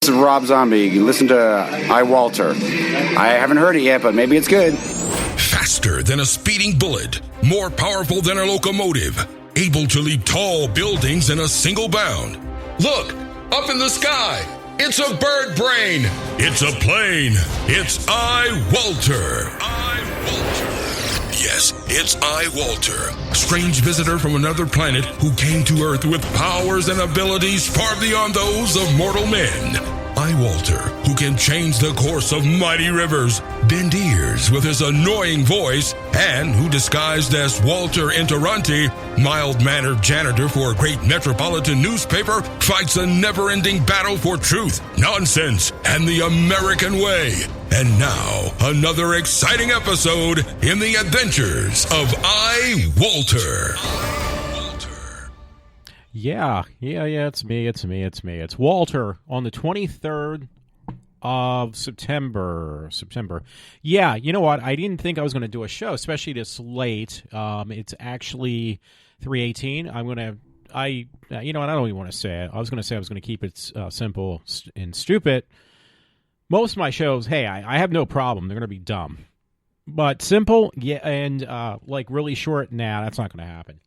This is Rob Zombie. You can listen to iWalter. I haven't heard it yet, but maybe it's good. Faster than a speeding bullet, more powerful than a locomotive, able to leap tall buildings in a single bound. Look, up in the sky. It's a bird brain. It's a plane. It's iWalter. Yes, it's iWalter, strange visitor from another planet who came to Earth with powers and abilities far beyond those of mortal men. iWalter, who can change the course of mighty rivers, bend ears with his annoying voice, and who disguised as Walter Interranti, mild-mannered janitor for a great metropolitan newspaper, fights a never-ending battle for truth, nonsense, and the American way. And now, another exciting episode in the adventures of iWalter. Yeah, it's me. It's Walter on the 23rd of September. Yeah, you know what? I didn't think I was going to do a show, especially this late. It's actually 3:18. You know what? I don't even want to say it. I was going to say I was going to keep it simple and stupid. Most of my shows, hey, I have no problem. They're going to be dumb. But simple, yeah, and like really short, nah, that's not going to happen.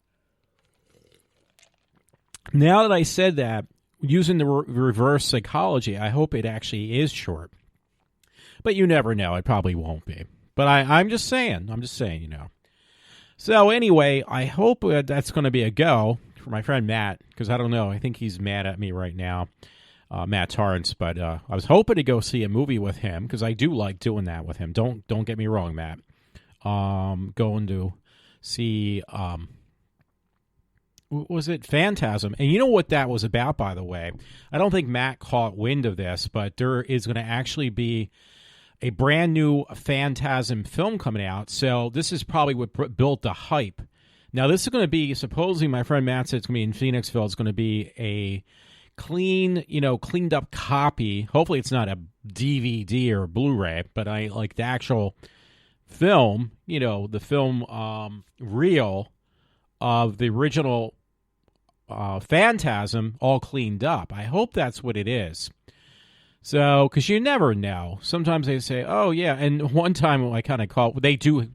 Now that I said that, using the reverse psychology, I hope it actually is short. But you never know. It probably won't be. But I'm just saying, you know. So anyway, I hope that's going to be a go for my friend Matt, because I don't know. I think he's mad at me right now, Matt Torrance. But I was hoping to go see a movie with him, because I do like doing that with him. Don't get me wrong, Matt. Going to see... was it Phantasm? And you know what that was about, by the way? I don't think Matt caught wind of this, but there is going to actually be a brand new Phantasm film coming out. So this is probably what built the hype. Now, this is going to be, supposedly my friend Matt said it's going to be in Phoenixville. It's going to be a cleaned up copy. Hopefully it's not a DVD or Blu-ray, but I like the actual film, the film reel of the original Phantasm all cleaned up. I hope that's what it is. So, because you never know. Sometimes they say, oh, yeah. And one time I kind of caught, they do,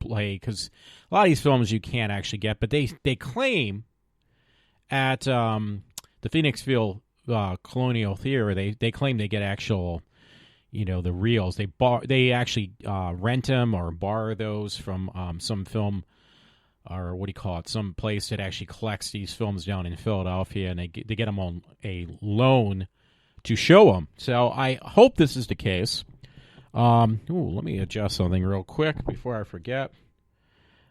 play, because a lot of these films you can't actually get, but they claim at the Phoenixville Colonial Theater, they claim they get actual, the reels. They actually rent them or borrow those from some film, or what do you call it, some place that actually collects these films down in Philadelphia, and they get them on a loan to show them. So I hope this is the case. Let me adjust something real quick before I forget,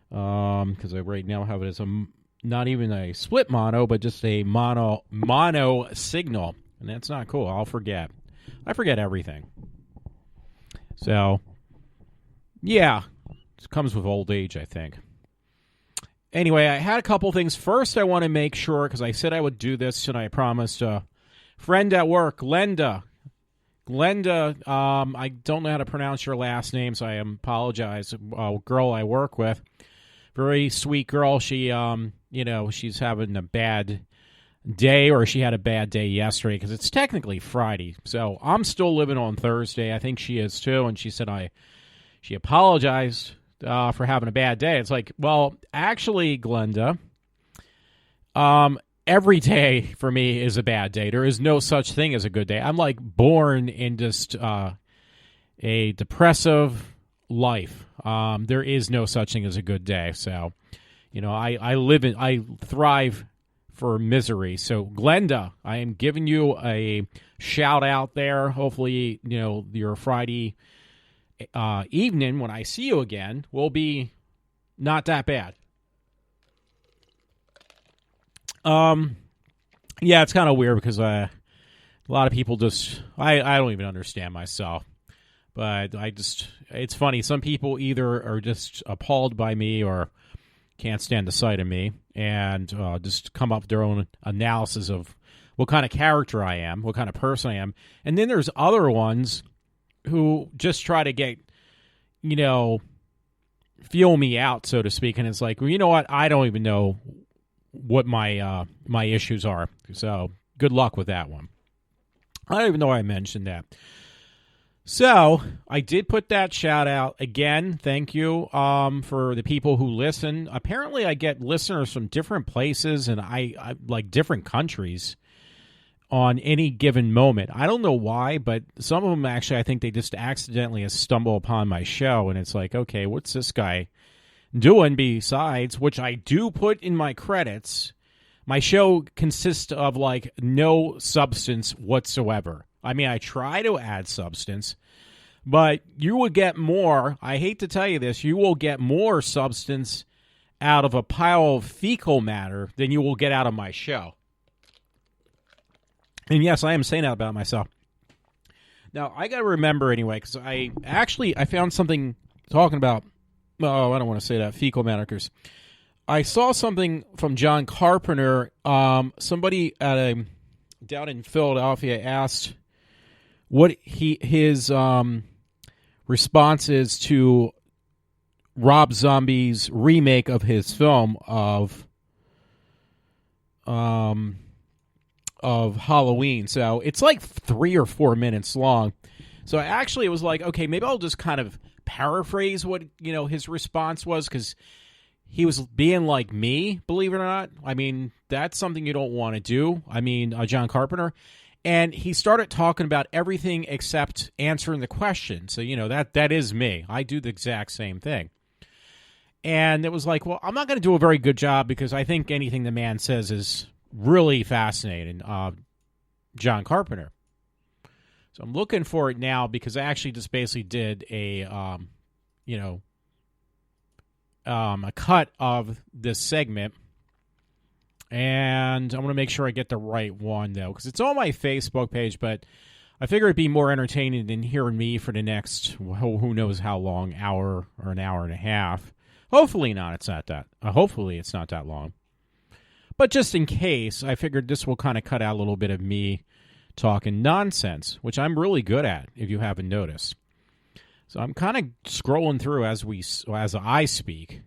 because I right now have it as not even a split mono, but just a mono signal, and that's not cool. I forget everything. So, yeah, it comes with old age, I think. Anyway, I had a couple things. First, I want to make sure, because I said I would do this, and I promised a friend at work, Glenda, I don't know how to pronounce your last name, so I apologize. A girl I work with, very sweet girl. She, she's having a bad day, or she had a bad day yesterday, because it's technically Friday. So I'm still living on Thursday. I think she is too, and she said she apologized for having a bad day. It's like, well, actually, Glenda, every day for me is a bad day. There is no such thing as a good day. I'm like born in just a depressive life. There is no such thing as a good day. So, I thrive for misery. So, Glenda, I am giving you a shout out there. Hopefully, your Friday evening when I see you again will be not that bad. Yeah, it's kind of weird because a lot of people just I don't even understand myself, but it's funny. Some people either are just appalled by me or can't stand the sight of me, and just come up with their own analysis of what kind of character I am, what kind of person I am, and then there's other ones who just try to get, feel me out, so to speak. And it's like, well, you know what? I don't even know what my issues are. So good luck with that one. I don't even know why I mentioned that. So I did put that shout out again. Thank you for the people who listen. Apparently, I get listeners from different places and I like different countries on any given moment. I don't know why, but some of them actually, I think they just accidentally stumble upon my show, and it's like, okay, what's this guy doing besides, which I do put in my credits. My show consists of like no substance whatsoever. I mean, I try to add substance, but you will get more. I hate to tell you this, you will get more substance out of a pile of fecal matter than you will get out of my show. And yes, I am saying that about myself. Now, I got to remember anyway, because I found something talking about, oh, I don't want to say that, fecal matter, because I saw something from John Carpenter. Somebody down in Philadelphia asked what his response is to Rob Zombie's remake of his film of Halloween. So it's like 3 or 4 minutes long. So actually it was like, okay, maybe I'll just kind of paraphrase what, his response was, because he was being like me, believe it or not. I mean, that's something you don't want to do. I mean, John Carpenter. And he started talking about everything except answering the question. So, that is me. I do the exact same thing. And it was like, well, I'm not going to do a very good job because I think anything the man says is really fascinating. John Carpenter. So I'm looking for it now because I actually just basically did a cut of this segment. And I'm going to make sure I get the right one, though, because it's on my Facebook page, but I figure it'd be more entertaining than hearing me for the next, who knows how long, hour or an hour and a half. Hopefully not. Hopefully it's not that long. But just in case, I figured this will kind of cut out a little bit of me talking nonsense, which I'm really good at, if you haven't noticed. So I'm kind of scrolling through as I speak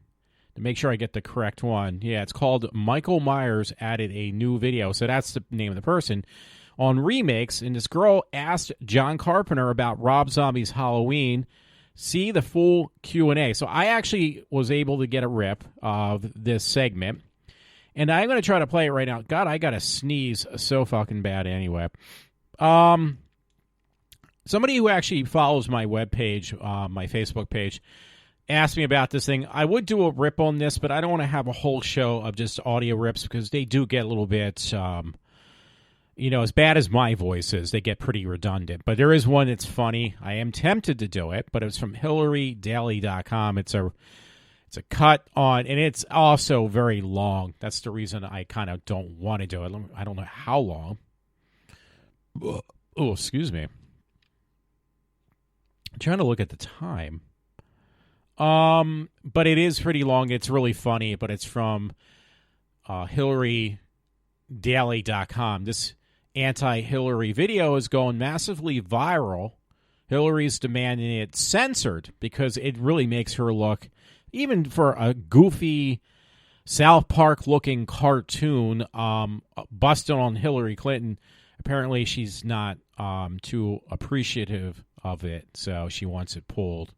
to make sure I get the correct one. Yeah, it's called Michael Myers added a new video. So that's the name of the person on remakes. And this girl asked John Carpenter about Rob Zombie's Halloween. See the full Q&A. So I actually was able to get a rip of this segment. And I'm going to try to play it right now. God, I got to sneeze so fucking bad anyway. Somebody who actually follows my webpage, my Facebook page, asked me about this thing. I would do a rip on this, but I don't want to have a whole show of just audio rips because they do get a little bit, as bad as my voice is, they get pretty redundant. But there is one that's funny. I am tempted to do it, but it's from HillaryDaily.com. It's a cut on, and it's also very long. That's the reason I kind of don't want to do it. I don't know how long. Oh, excuse me. I'm trying to look at the time. But it is pretty long. It's really funny, but it's from HillaryDaily.com. This anti-Hillary video is going massively viral. Hillary's demanding it censored because it really makes her look, even for a goofy South Park-looking cartoon, busting on Hillary Clinton. Apparently, she's not too appreciative of it, so she wants it pulled.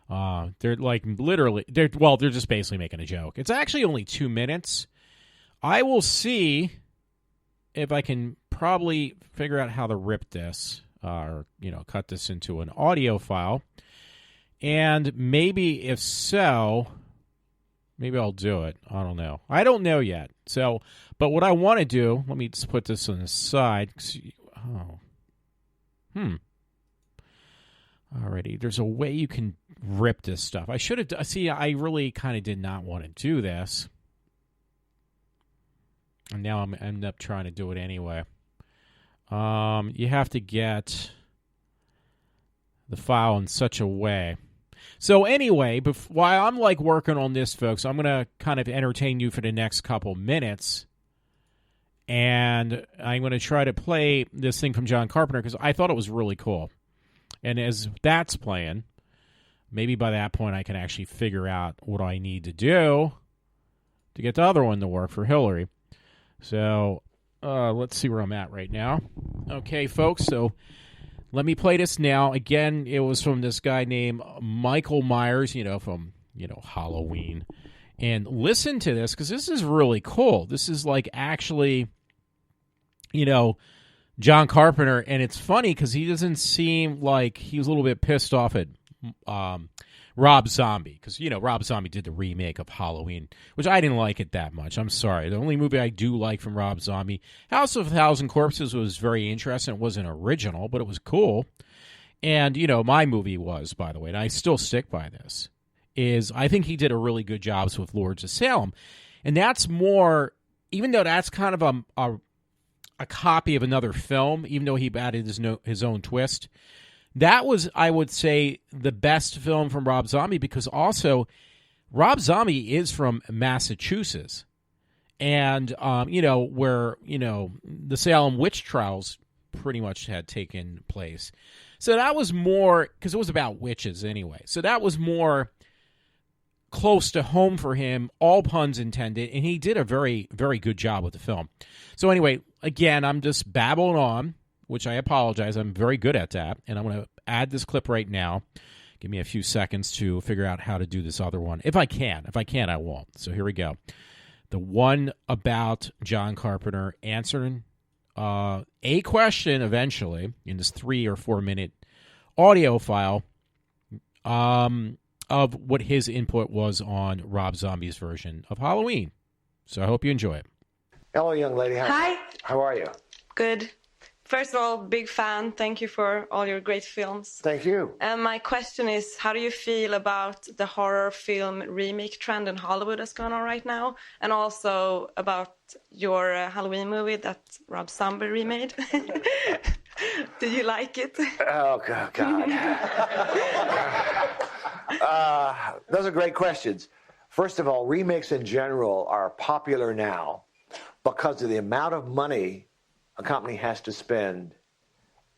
They're like they're just basically making a joke. It's actually only 2 minutes. I will see if I can probably figure out how to rip this or, cut this into an audio file. And maybe if so, maybe I'll do it. I don't know. I don't know yet. So, but what I want to do, let me just put this on the side. Alrighty, there's a way you can rip this stuff. I should have. See, I really kind of did not want to do this, and now I'm end up trying to do it anyway. You have to get the file in such a way. So anyway, while I'm working on this, folks, I'm gonna kind of entertain you for the next couple minutes, and I'm gonna try to play this thing from John Carpenter because I thought it was really cool. And as that's playing, maybe by that point I can actually figure out what I need to do to get the other one to work for Hillary. So Let's see where I'm at right now. Okay, folks, so let me play this now. Again, it was from this guy named Michael Myers, from, Halloween. And listen to this, because this is really cool. This is like actually, John Carpenter, and it's funny because he doesn't seem like he was a little bit pissed off at Rob Zombie, because Rob Zombie did the remake of Halloween, which I didn't like it that much. I'm sorry. The only movie I do like from Rob Zombie, House of a Thousand Corpses, was very interesting. It wasn't original, but it was cool. And my movie was, by the way, and I still stick by this, is I think he did a really good job with Lords of Salem, and that's more, even though that's kind of a copy of another film, even though he added his own twist. That was, I would say, the best film from Rob Zombie, because also Rob Zombie is from Massachusetts, and where the Salem witch trials pretty much had taken place. So that was more, because it was about witches anyway. So that was more close to home for him, all puns intended, and he did a very, very good job with the film. So anyway, again, I'm just babbling on, which I apologize. I'm very good at that, and I'm going to add this clip right now. Give me a few seconds to figure out how to do this other one. If I can. If I can't, I won't. So here we go. The one about John Carpenter answering a question eventually in this 3 or 4 minute audio file of what his input was on Rob Zombie's version of Halloween. So I hope you enjoy it. Hello, young lady. Hi. How are you? Good. First of all, big fan. Thank you for all your great films. Thank you. My question is, how do you feel about the horror film remake trend in Hollywood that's going on right now? And also about your Halloween movie that Rob Zombie remade. Did you like it? Oh, God. Those are great questions. First of all, remakes in general are popular now because of the amount of money a company has to spend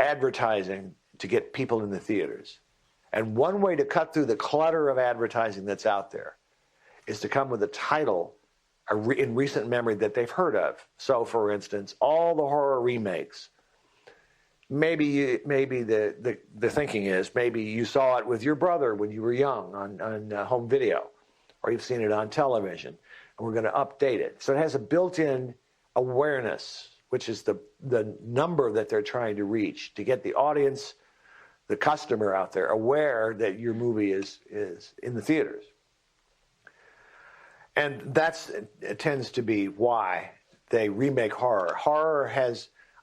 advertising to get people in the theaters. And one way to cut through the clutter of advertising that's out there is to come with a title in recent memory that they've heard of. So, for instance, all the horror remakes. Maybe the thinking is maybe you saw it with your brother when you were young on home video, or you've seen it on television, and we're going to update it. So it has a built-in awareness, which is the number that they're trying to reach, to get the audience, the customer out there, aware that your movie is in the theaters. And it tends to be why they remake horror.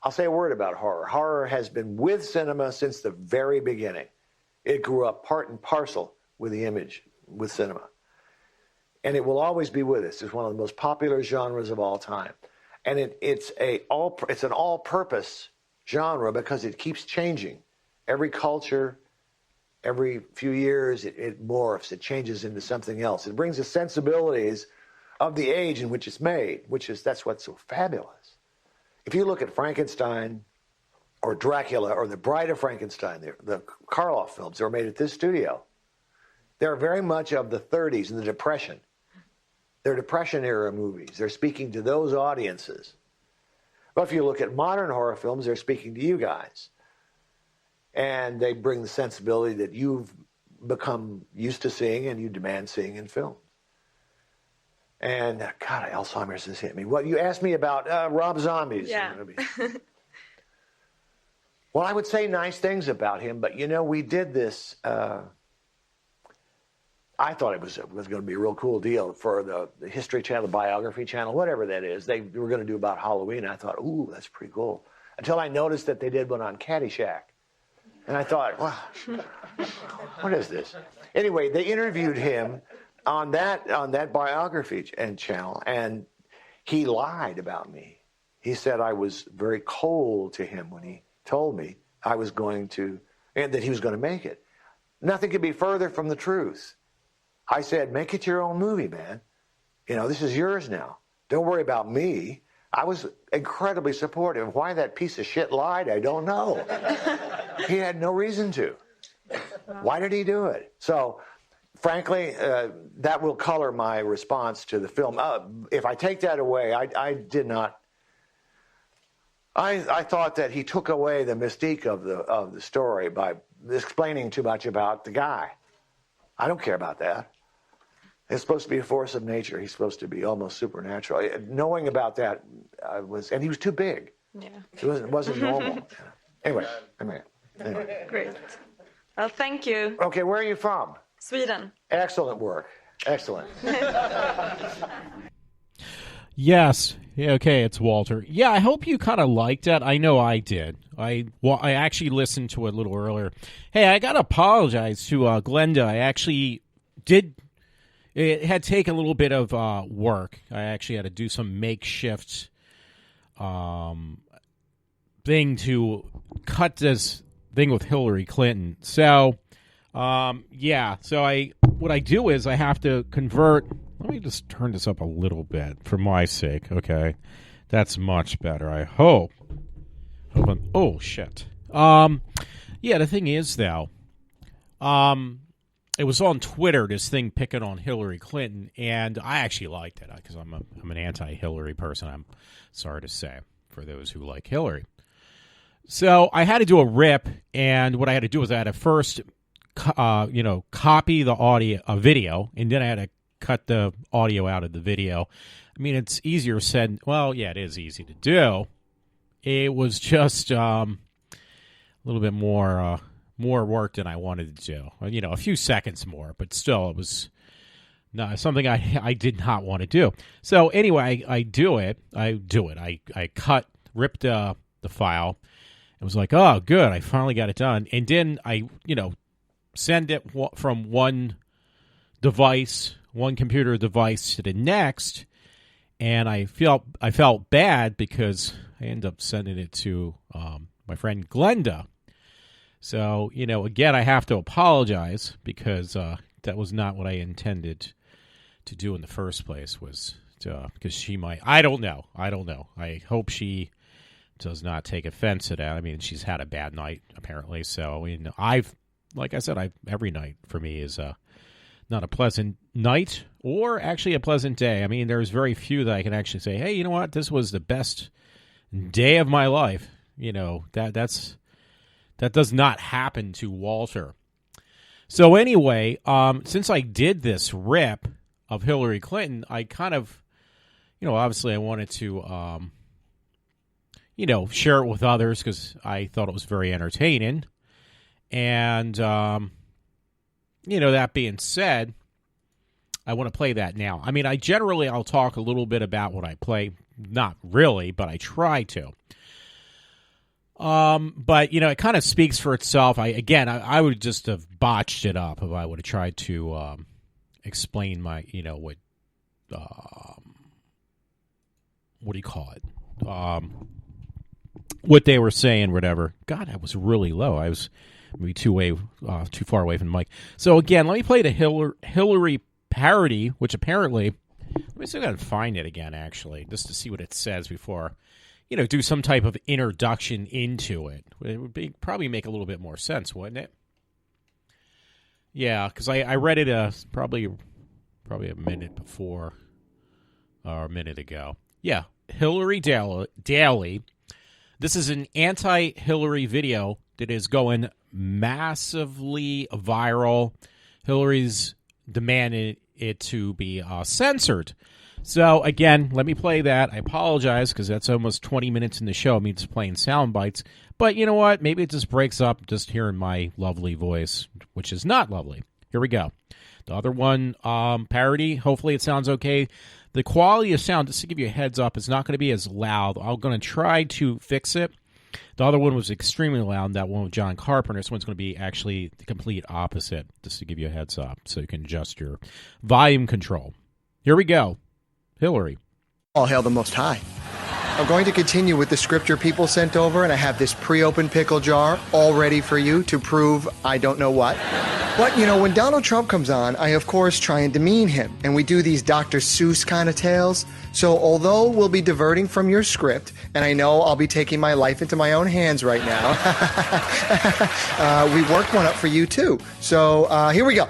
I'll say a word about horror. Horror has been with cinema since the very beginning. It grew up part and parcel with the image, with cinema. And it will always be with us. It's one of the most popular genres of all time. And it's an all-purpose genre because it keeps changing. Every culture, every few years, it morphs. It changes into something else. It brings the sensibilities of the age in which it's made, that's what's so fabulous. If you look at Frankenstein or Dracula or The Bride of Frankenstein, the Karloff films that were made at this studio, they're very much of the 30s and the Depression. They're Depression-era movies. They're speaking to those audiences. But if you look at modern horror films, they're speaking to you guys. And they bring the sensibility that you've become used to seeing and you demand seeing in films. And, God, Alzheimer's has hit me. Well, you asked me about Rob Zombie's movie. Well, I would say nice things about him, but, we did this... I thought it was going to be a real cool deal for the History Channel, the Biography Channel, whatever that is. They were going to do about Halloween. I thought, ooh, that's pretty cool. Until I noticed that they did one on Caddyshack. And I thought, wow, what is this? Anyway, they interviewed him on that biography channel, and he lied about me. He said I was very cold to him when he told me I was going to, and that he was going to make it. Nothing could be further from the truth. I said, make it your own movie, man. This is yours now. Don't worry about me. I was incredibly supportive. Why that piece of shit lied, I don't know. He had no reason to. Why did he do it? So, frankly, that will color my response to the film. If I take that away, I did not I thought that he took away the mystique of the story by explaining too much about the guy. I don't care about that. It's supposed to be a force of nature. He's supposed to be almost supernatural. Knowing about that and he was too big. Yeah. It wasn't normal. Anyway. Great. Well, thank you. Okay, where are you from? Sweden. Excellent work. Excellent. Yes. Yeah, okay, it's Walter. Yeah, I hope you kind of liked it. I know I did. I actually listened to it a little earlier. Hey, I got to apologize to Glenda. I actually did. It had taken a little bit of work. I actually had to do some makeshift thing to cut this thing with Hillary Clinton. So, yeah. So what I do is I have to convert. Let me just turn this up a little bit for my sake. Okay, that's much better. I hope. Oh shit. Yeah. The thing is, though, it was on Twitter, this thing picking on Hillary Clinton, and I actually liked it because I'm an anti-Hillary person. I'm sorry to say, for those who like Hillary. So I had to do a rip, and what I had to do was I had to first, copy the video, and then I had to cut the audio out of the video. I mean, it's easier said. Well, yeah, it is easy to do. It was just a little bit more work than I wanted to do. A few seconds more, but still, it was something I did not want to do. So anyway, I do it. I ripped the file. It was like, oh, good, I finally got it done. And then I, send it from one computer device to the next, and I felt bad because I ended up sending it to my friend Glenda. So, again, I have to apologize because that was not what I intended to do in the first place, was because she might, I don't know. I hope she does not take offense to that. I mean, she's had a bad night, apparently. So, like I said, every night for me is not a pleasant night or actually a pleasant day. I mean, there's very few that I can actually say, hey, you know what? This was the best day of my life. That does not happen to Walter. So anyway, since I did this rip of Hillary Clinton, I kind of, obviously I wanted to, share it with others because I thought it was very entertaining. And, that being said, I want to play that now. I mean, I'll talk a little bit about what I play. Not really, but I try to. But it kind of speaks for itself. I would just have botched it up if I would have tried to explain my, what do you call it? What they were saying, whatever. God, that was really low. I was maybe too far away from the mic. So again, let me play the Hillary parody, which apparently, let me see if I can find it again, actually, just to see what it says before. Do some type of introduction into it. It would probably make a little bit more sense, wouldn't it? Yeah, because I read it probably a minute before, or a minute ago. Yeah, Hillary Daily. This is an anti-Hillary video that is going massively viral. Hillary's demanded it to be censored. So, again, let me play that. I apologize because that's almost 20 minutes in the show. I mean, it's playing sound bites. But you know what? Maybe it just breaks up just hearing my lovely voice, which is not lovely. Here we go. The other one, parody, hopefully it sounds okay. The quality of sound, just to give you a heads up, is not going to be as loud. I'm going to try to fix it. The other one was extremely loud, that one with John Carpenter. This one's going to be actually the complete opposite, just to give you a heads up, so you can adjust your volume control. Here we go. Hillary. All hail the Most High. I'm going to continue with the scripture people sent over, and I have this pre-opened pickle jar all ready for you to prove I don't know what. But, when Donald Trump comes on, I, of course, try and demean him, and we do these Dr. Seuss kind of tales. So although we'll be diverting from your script, and I know I'll be taking my life into my own hands right now, we worked one up for you, too. So here we go.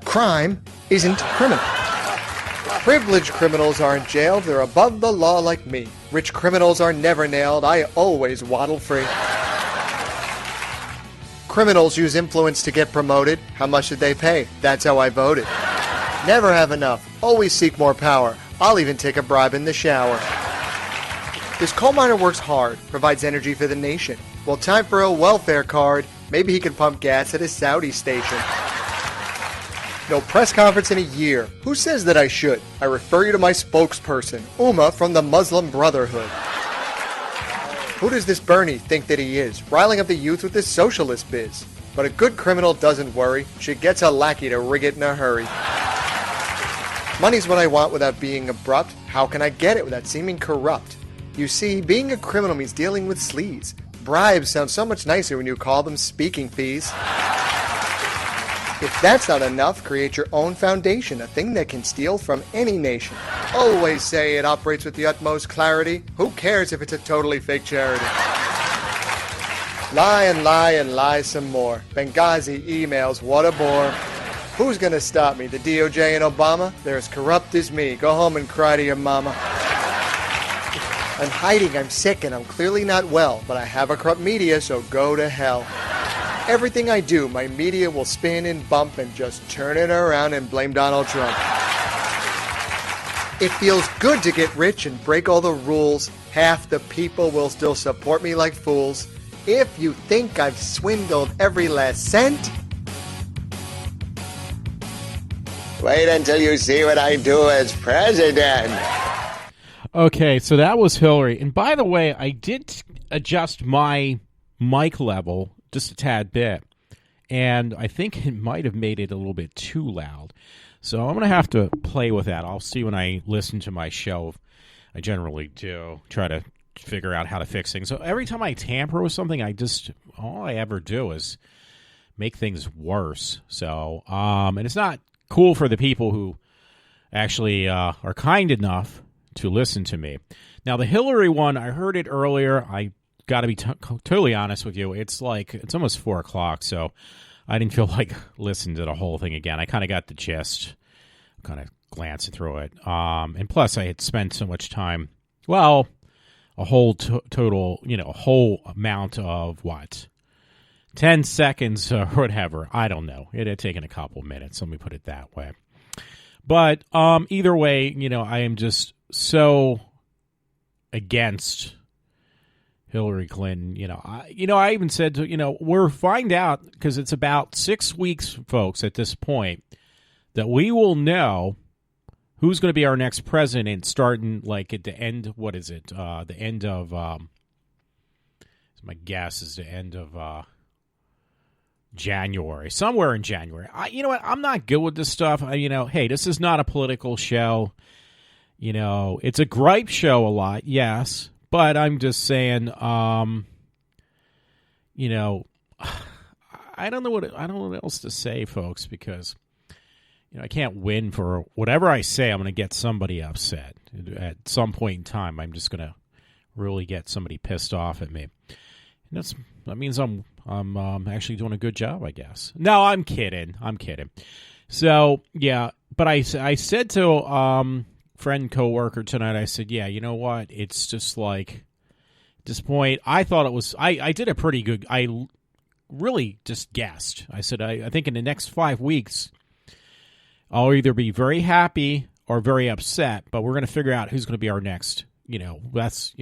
Crime isn't criminal. Privileged criminals aren't jailed, they're above the law like me. Rich criminals are never nailed, I always waddle free. Criminals use influence to get promoted. How much did they pay? That's how I voted. Never have enough, always seek more power. I'll even take a bribe in the shower. This coal miner works hard, provides energy for the nation. Well, time for a welfare card. Maybe he can pump gas at his Saudi station. No press conference in a year. Who says that I should? I refer you to my spokesperson, Uma from the Muslim Brotherhood. Who does this Bernie think that he is? Riling up the youth with this socialist biz. But a good criminal doesn't worry. She gets a lackey to rig it in a hurry. Money's what I want without being abrupt. How can I get it without seeming corrupt? You see, being a criminal means dealing with sleaze. Bribes sound so much nicer when you call them speaking fees. If that's not enough, create your own foundation, a thing that can steal from any nation. Always say it operates with the utmost clarity. Who cares if it's a totally fake charity? Lie and lie and lie some more. Benghazi emails, what a bore. Who's gonna stop me? The DOJ and Obama? They're as corrupt as me. Go home and cry to your mama. I'm hiding, I'm sick, and I'm clearly not well, but I have a corrupt media, so go to hell. Everything I do, my media will spin and bump and just turn it around and blame Donald Trump. It feels good to get rich and break all the rules. Half the people will still support me like fools. If you think I've swindled every last cent, wait until you see what I do as president. Okay, so that was Hillary. And by the way, I did adjust my mic level just a tad bit, and I think it might have made it a little bit too loud. So I'm going to have to play with that. I'll see when I listen to my show. I generally do try to figure out how to fix things. So every time I tamper with something, all I ever do is make things worse. So, and it's not cool for the people who actually are kind enough to listen to me. Now, the Hillary one, I heard it earlier. I got to be totally honest with you. It's almost 4 o'clock, so I didn't feel like listening to the whole thing again. I kind of got the gist, kind of glancing through it. And plus, I had spent so much time, well, a whole total, a whole amount of 10 seconds or whatever. I don't know. It had taken a couple minutes. Let me put it that way. But either way, I am just so against Hillary Clinton. I even said to, we're find out, because it's about 6 weeks, folks, at this point, that we will know who's going to be our next president starting like at the end. What is it? The end of, my guess is the end of January, somewhere in January. You know what? I'm not good with this stuff. Hey, this is not a political show. It's a gripe show a lot, yes. But I'm just saying, I don't know what else to say, folks, because I can't win for whatever I say. I'm going to get somebody upset at some point in time. I'm just going to really get somebody pissed off at me. And that means I'm actually doing a good job, I guess. No, I'm kidding. So yeah, but I said to friend coworker tonight, I said, yeah, you know what? It's just like at this point, I thought it was. I did a pretty good. I really just guessed. I said, I think in the next 5 weeks, I'll either be very happy or very upset. But we're going to figure out who's going to be our next. That's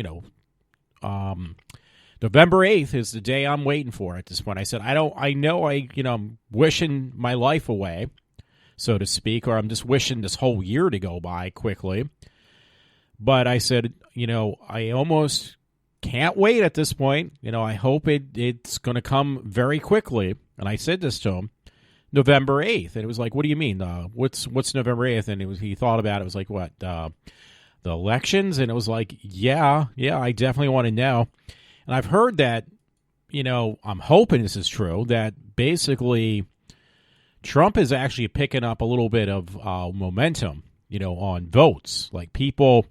November 8th is the day I'm waiting for at this point. I said, I'm wishing my life away, so to speak, or I'm just wishing this whole year to go by quickly. But I said, I almost can't wait at this point. I hope it's going to come very quickly. And I said this to him, November 8th. And it was like, what do you mean? What's November 8th? And he thought about it. It was like, what, the elections? And it was like, yeah, I definitely want to know. And I've heard that, I'm hoping this is true, that basically Trump is actually picking up a little bit of momentum, on votes. Like people,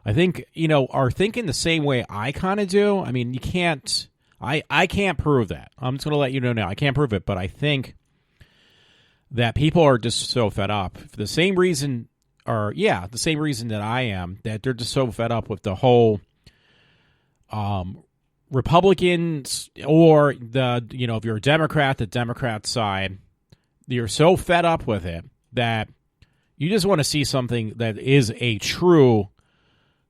I think, are thinking the same way I kind of do. I mean, you can't, I can't prove that. I'm just going to let you know now. I can't prove it, but I think that people are just so fed up. For the same reason the same reason that I am, that they're just so fed up with the whole Republicans, or if you're a Democrat, the Democrat side, you're so fed up with it that you just want to see something that is a true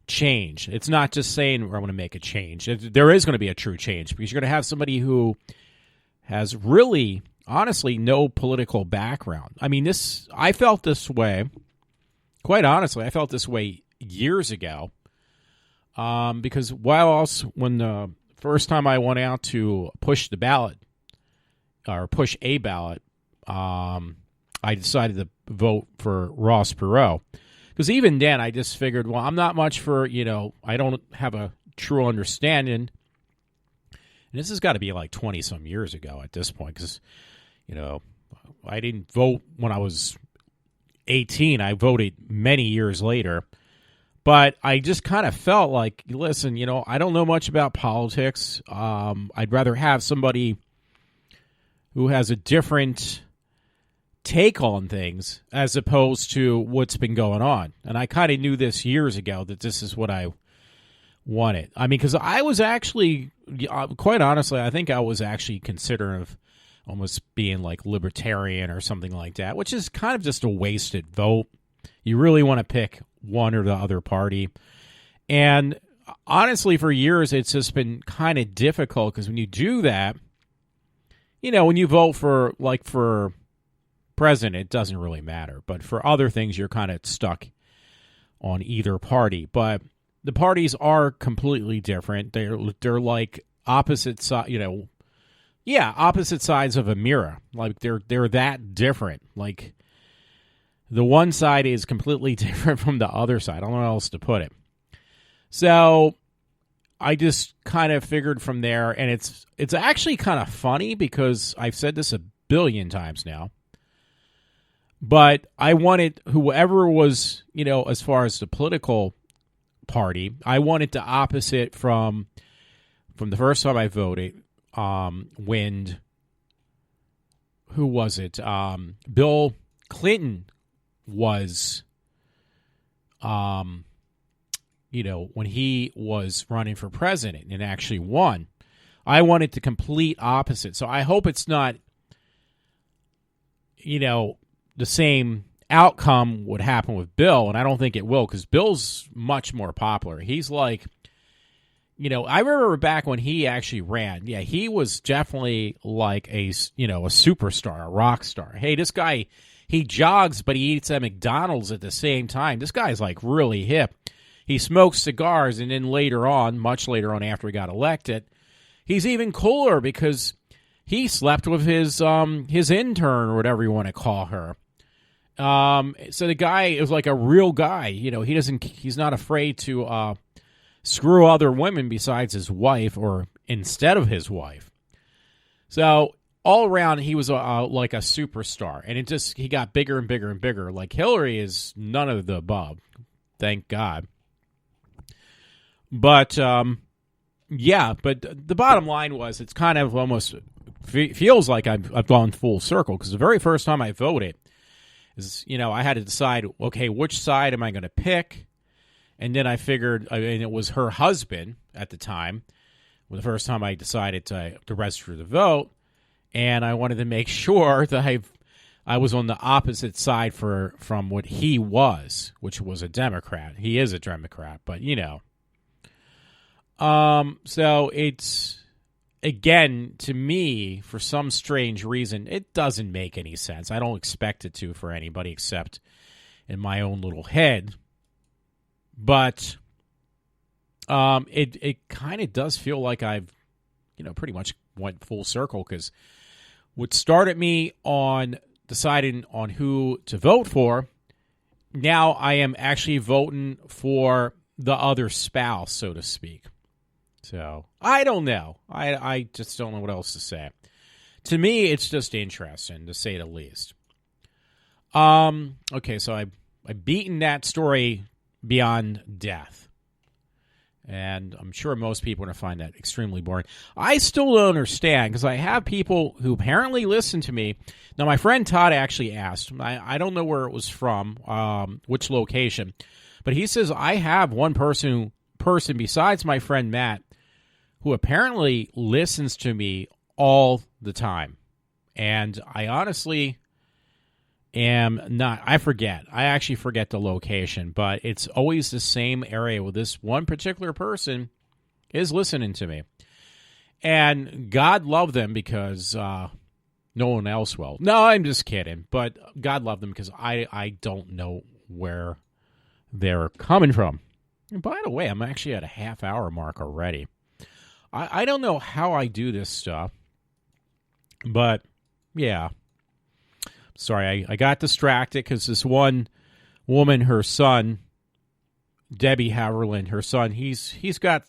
change. It's not just saying we're going to make a change. There is going to be a true change, because you're going to have somebody who has really, honestly, no political background. I mean, I felt this way, quite honestly, I felt this way years ago, because when the first time I went out to push the ballot, or push a ballot, I decided to vote for Ross Perot. Because even then, I just figured, well, I'm not much for, I don't have a true understanding. And this has got to be like 20-some years ago at this point, because, I didn't vote when I was 18. I voted many years later. But I just kind of felt like, listen, I don't know much about politics. I'd rather have somebody who has a different take on things as opposed to what's been going on. And I kind of knew this years ago, that this is what I wanted. I mean, because I was actually, quite honestly, I think I was actually considering of almost being like libertarian or something like that, which is kind of just a wasted vote. You really want to pick one or the other party. And honestly, for years, it's just been kind of difficult, because when you do that, when you vote for president, it doesn't really matter. But for other things, you're kind of stuck on either party. But the parties are completely different. They're like opposite opposite sides of a mirror. Like they're that different. Like the one side is completely different from the other side. I don't know how else to put it. So I just kind of figured from there, and it's actually kind of funny, because I've said this a billion times now. But I wanted whoever was, as far as the political party, I wanted the opposite from the first time I voted. When, who was it? Bill Clinton was, when he was running for president and actually won. I wanted the complete opposite. So I hope it's not, the same outcome would happen with Bill, and I don't think it will, because Bill's much more popular. He's like, I remember back when he actually ran, he was definitely like a superstar, a rock star. Hey, this guy, he jogs, but he eats at McDonald's at the same time. This guy's like really hip. He smokes cigars, and then much later on after he got elected, he's even cooler, because he slept with his intern, or whatever you want to call her. So the guy is like a real guy. He's not afraid to screw other women besides his wife, or instead of his wife. So all around, he was like a superstar, and he got bigger and bigger and bigger. Like Hillary is none of the above, thank God. But but the bottom line was, it's kind of almost feels like I've gone full circle, because the very first time I voted is, I had to decide, okay, which side am I going to pick? And then I figured, and it was her husband at the time, the first time I decided to register to vote, and I wanted to make sure that I was on the opposite side from what he was, which was a Democrat. He is a Democrat, but so it's, again, to me, for some strange reason, it doesn't make any sense. I don't expect it to for anybody except in my own little head. But it kind of does feel like I've, pretty much went full circle, because what started me on deciding on who to vote for, now I am actually voting for the other spouse, so to speak. So, I don't know. I just don't know what else to say. To me, it's just interesting, to say the least. Okay, so I've beaten that story beyond death. And I'm sure most people are going to find that extremely boring. I still don't understand, because I have people who apparently listen to me. Now, my friend Todd actually asked. I don't know where it was from, which location. But he says, I have one person besides my friend Matt who apparently listens to me all the time. And I honestly am not. I actually forget the location, but it's always the same area where this one particular person is listening to me. And God love them, because no one else will. No, I'm just kidding. But God love them, because I don't know where they're coming from. And by the way, I'm actually at a half-hour mark already. I don't know how I do this stuff, but yeah. Sorry, I got distracted because this one woman, her son, Debbie Haverland, her son, he's got,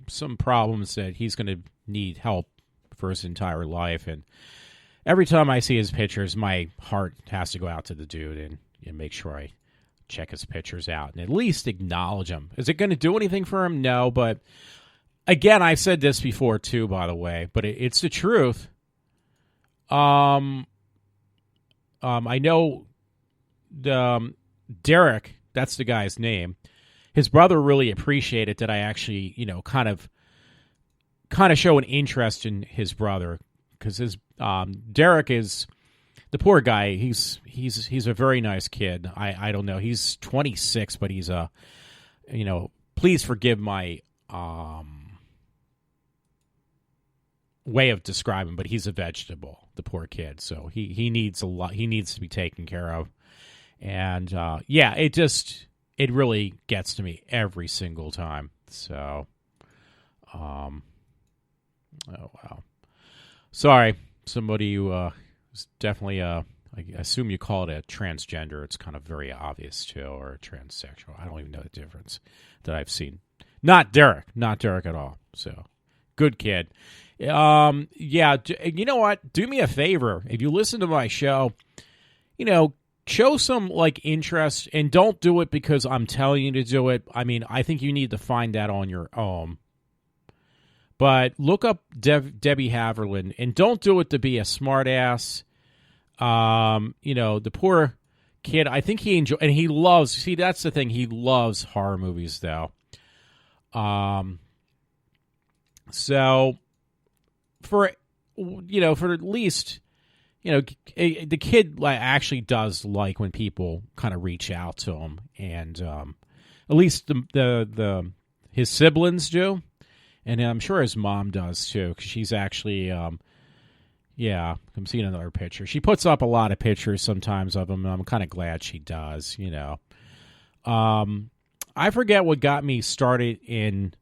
some problems that he's going to need help for his entire life. And every time I see his pictures, my heart has to go out to the dude and make sure I check his pictures out and at least acknowledge him. Is it going to do anything for him? No, but again, I've said this before too, by the way, but it's the truth. I know Derek, that's the guy's name. His brother really appreciated that I actually, kind of show an interest in his brother, because his Derek is the poor guy. He's a very nice kid. I don't know. He's 26, but he's please forgive my way of describing, but he's a vegetable, the poor kid. So he needs a lot. He needs to be taken care of. And it really gets to me every single time. So, oh wow. Sorry, somebody who is definitely I assume you call it a transgender. It's kind of very obvious too, or a transsexual. I don't even know the difference that I've seen. Not Derek at all. So, good kid. You know what? Do me a favor. If you listen to my show, show some interest, and don't do it because I'm telling you to do it. I mean, I think you need to find that on your own. But look up Debbie Haverland, and don't do it to be a smartass. The poor kid, I think he enjoys, and he loves, see, that's the thing, he loves horror movies, though. So, for at least, the kid actually does like when people kind of reach out to him, and at least his siblings do, and I'm sure his mom does too, because she's actually, I'm seeing another picture. She puts up a lot of pictures sometimes of him, and I'm kind of glad she does. I forget what got me started in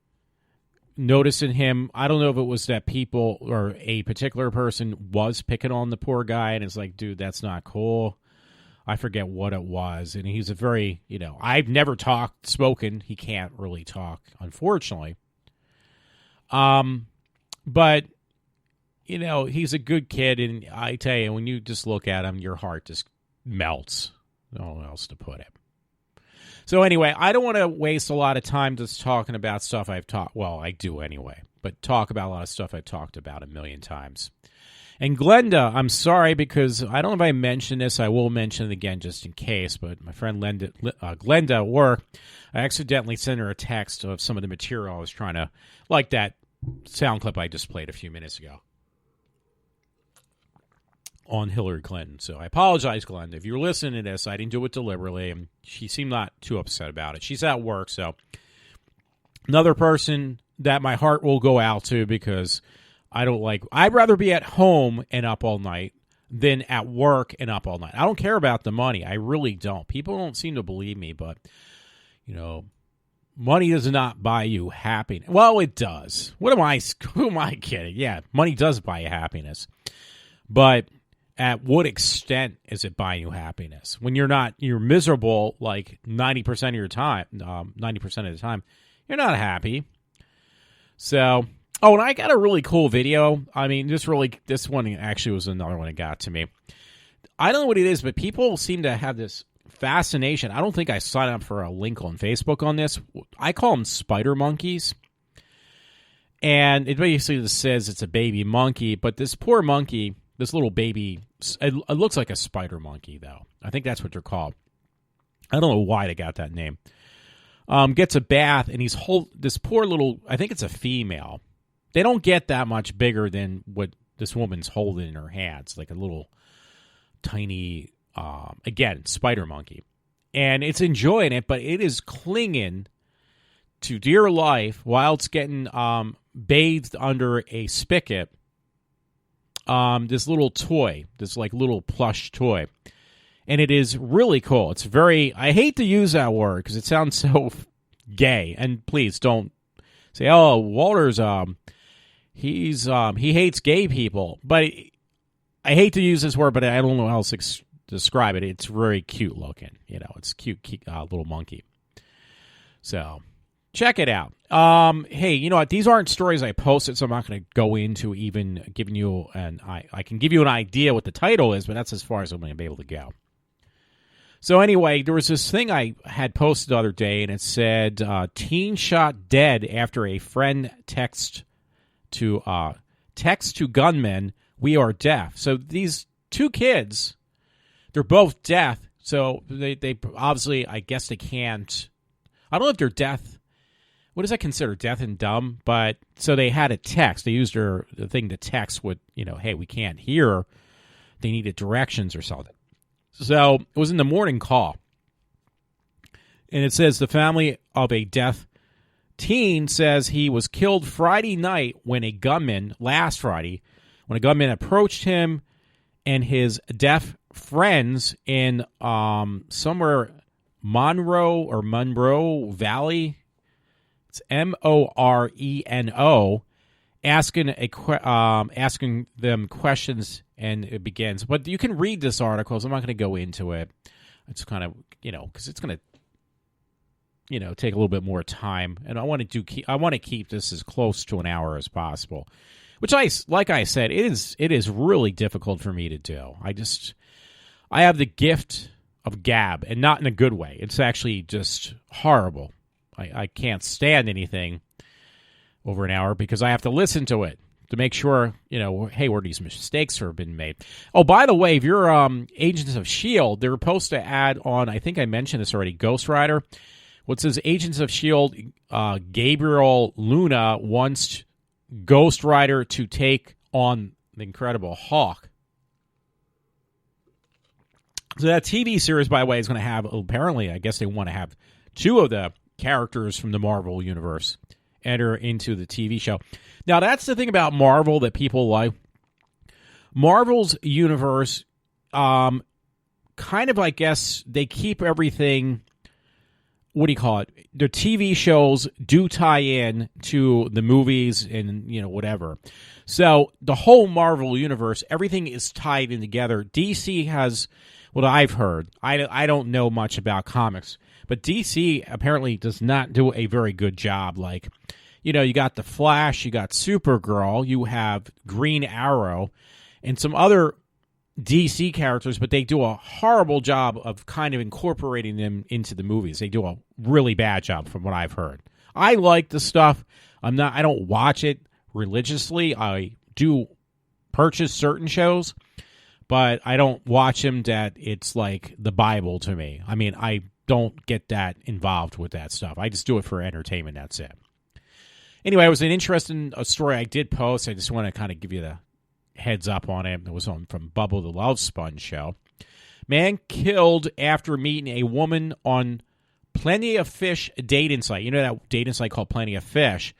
noticing him. I don't know if it was that people or a particular person was picking on the poor guy, and it's like, dude, that's not cool. I forget what it was. And he's a very, I've never spoken. He can't really talk, unfortunately. But, he's a good kid, and I tell you, when you just look at him, your heart just melts. No else to put it. So anyway, I don't want to waste a lot of time just talking about stuff I've talked. Well, I do anyway, but talk about a lot of stuff I've talked about a million times. And Glenda, I'm sorry, because I don't know if I mentioned this. I will mention it again just in case. But my friend Glenda at work, I accidentally sent her a text of some of the material I was trying to, like that sound clip I just played a few minutes ago on Hillary Clinton. So I apologize, Glenda. If you're listening to this, I didn't do it deliberately, and she seemed not too upset about it. She's at work, so another person that my heart will go out to, because I'd rather be at home and up all night than at work and up all night. I don't care about the money. I really don't. People don't seem to believe me, but, money does not buy you happiness. Well, it does. Who am I kidding? Yeah, money does buy you happiness. But at what extent is it buying you happiness? When you're miserable like 90% of your time, 90% of the time, you're not happy. So, and I got a really cool video. I mean, this one actually was another one that got to me. I don't know what it is, but people seem to have this fascination. I don't think I signed up for a link on Facebook on this. I call them spider monkeys. And it basically just says it's a baby monkey, but this poor monkey, this little baby, it looks like a spider monkey, though. I think that's what they're called. I don't know why they got that name. Gets a bath, and this poor little, I think it's a female. They don't get that much bigger than what this woman's holding in her hands, like a little tiny, again, spider monkey. And it's enjoying it, but it is clinging to dear life while it's getting bathed under a spigot. This little toy, this like little plush toy. And it is really cool. It's very, I hate to use that word because it sounds so gay. And please don't say, oh, Walter's, he hates gay people. But I hate to use this word, but I don't know how else to describe it. It's very cute looking. It's cute little monkey. So check it out. Hey, you know what? These aren't stories I posted, so I'm not going to go into even giving you I can give you an idea what the title is, but that's as far as I'm going to be able to go. So anyway, there was this thing I had posted the other day, and it said, teen shot dead after a friend text to gunmen, we are deaf. So these two kids, they're both deaf, so they obviously, I guess they can't, I don't know if they're deaf. What is that considered, deaf and dumb? But so they had a text. They used the thing to text with, hey, we can't hear. They needed directions or something. So it was in the morning call. And it says the family of a deaf teen says he was killed Friday night last Friday, when a gunman approached him and his deaf friends in somewhere Monroe Valley. It's Moreno, asking them questions, and it begins. But you can read this article, so I'm not going to go into it. It's kind of, because it's going to, take a little bit more time, and I want to keep this as close to an hour as possible. Which like I said, it is really difficult for me to do. I have the gift of gab, and not in a good way. It's actually just horrible. I can't stand anything over an hour because I have to listen to it to make sure, hey, where these mistakes have been made. Oh, by the way, if you're Agents of S.H.I.E.L.D., they were supposed to add on, I think I mentioned this already, Ghost Rider. What says Agents of S.H.I.E.L.D., Gabriel Luna wants Ghost Rider to take on the Incredible Hulk. So that TV series, by the way, is going to have, apparently, I guess they want to have two of the characters from the Marvel Universe enter into the TV show. Now, that's the thing about Marvel that people like. Marvel's universe, kind of, I guess, they keep everything, what do you call it? Their TV shows do tie in to the movies and, whatever. So the whole Marvel universe, everything is tied in together. DC has, what I've heard, I don't know much about comics, but DC apparently does not do a very good job. Like, you got The Flash, you got Supergirl, you have Green Arrow, and some other DC characters, but they do a horrible job of kind of incorporating them into the movies. They do a really bad job from what I've heard. I like the stuff. I don't watch it religiously. I do purchase certain shows, but I don't watch them that it's like the Bible to me. I mean, I don't get that involved with that stuff. I just do it for entertainment. That's it. Anyway, it was an interesting story I did post. I just want to kind of give you the heads up on it. It was from Bubble the Love Sponge show. Man killed after meeting a woman on Plenty of Fish dating site. You know that dating site called Plenty of Fish?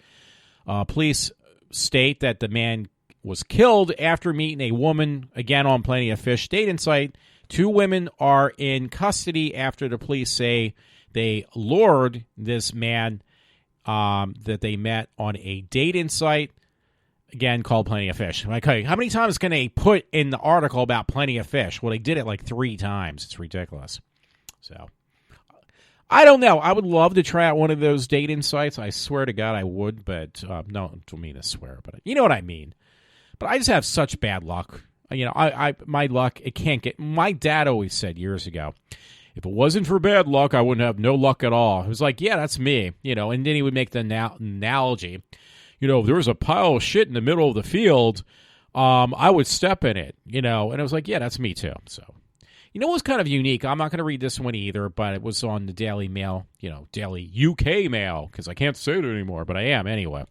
Police state that the man was killed after meeting a woman, again on Plenty of Fish dating site. Two women are in custody after the police say they lured this man that they met on a dating site, again called Plenty of Fish. Okay, how many times can they put in the article about Plenty of Fish? Well, they did it like 3 times. It's ridiculous. So, I don't know. I would love to try out one of those dating sites. I swear to God I would, but no, I don't mean to swear, but you know what I mean. But I just have such bad luck. My luck, it can't get. My dad always said years ago, If it wasn't for bad luck, I wouldn't have no luck at all. It was like, yeah, that's me, and then he would make the analogy. If there was a pile of shit in the middle of the field, I would step in it, and it was like, yeah, that's me too. So, it was kind of unique. I'm not going to read this one either, but it was on the Daily Mail, Daily UK Mail, because I can't say it anymore, but I am anyway.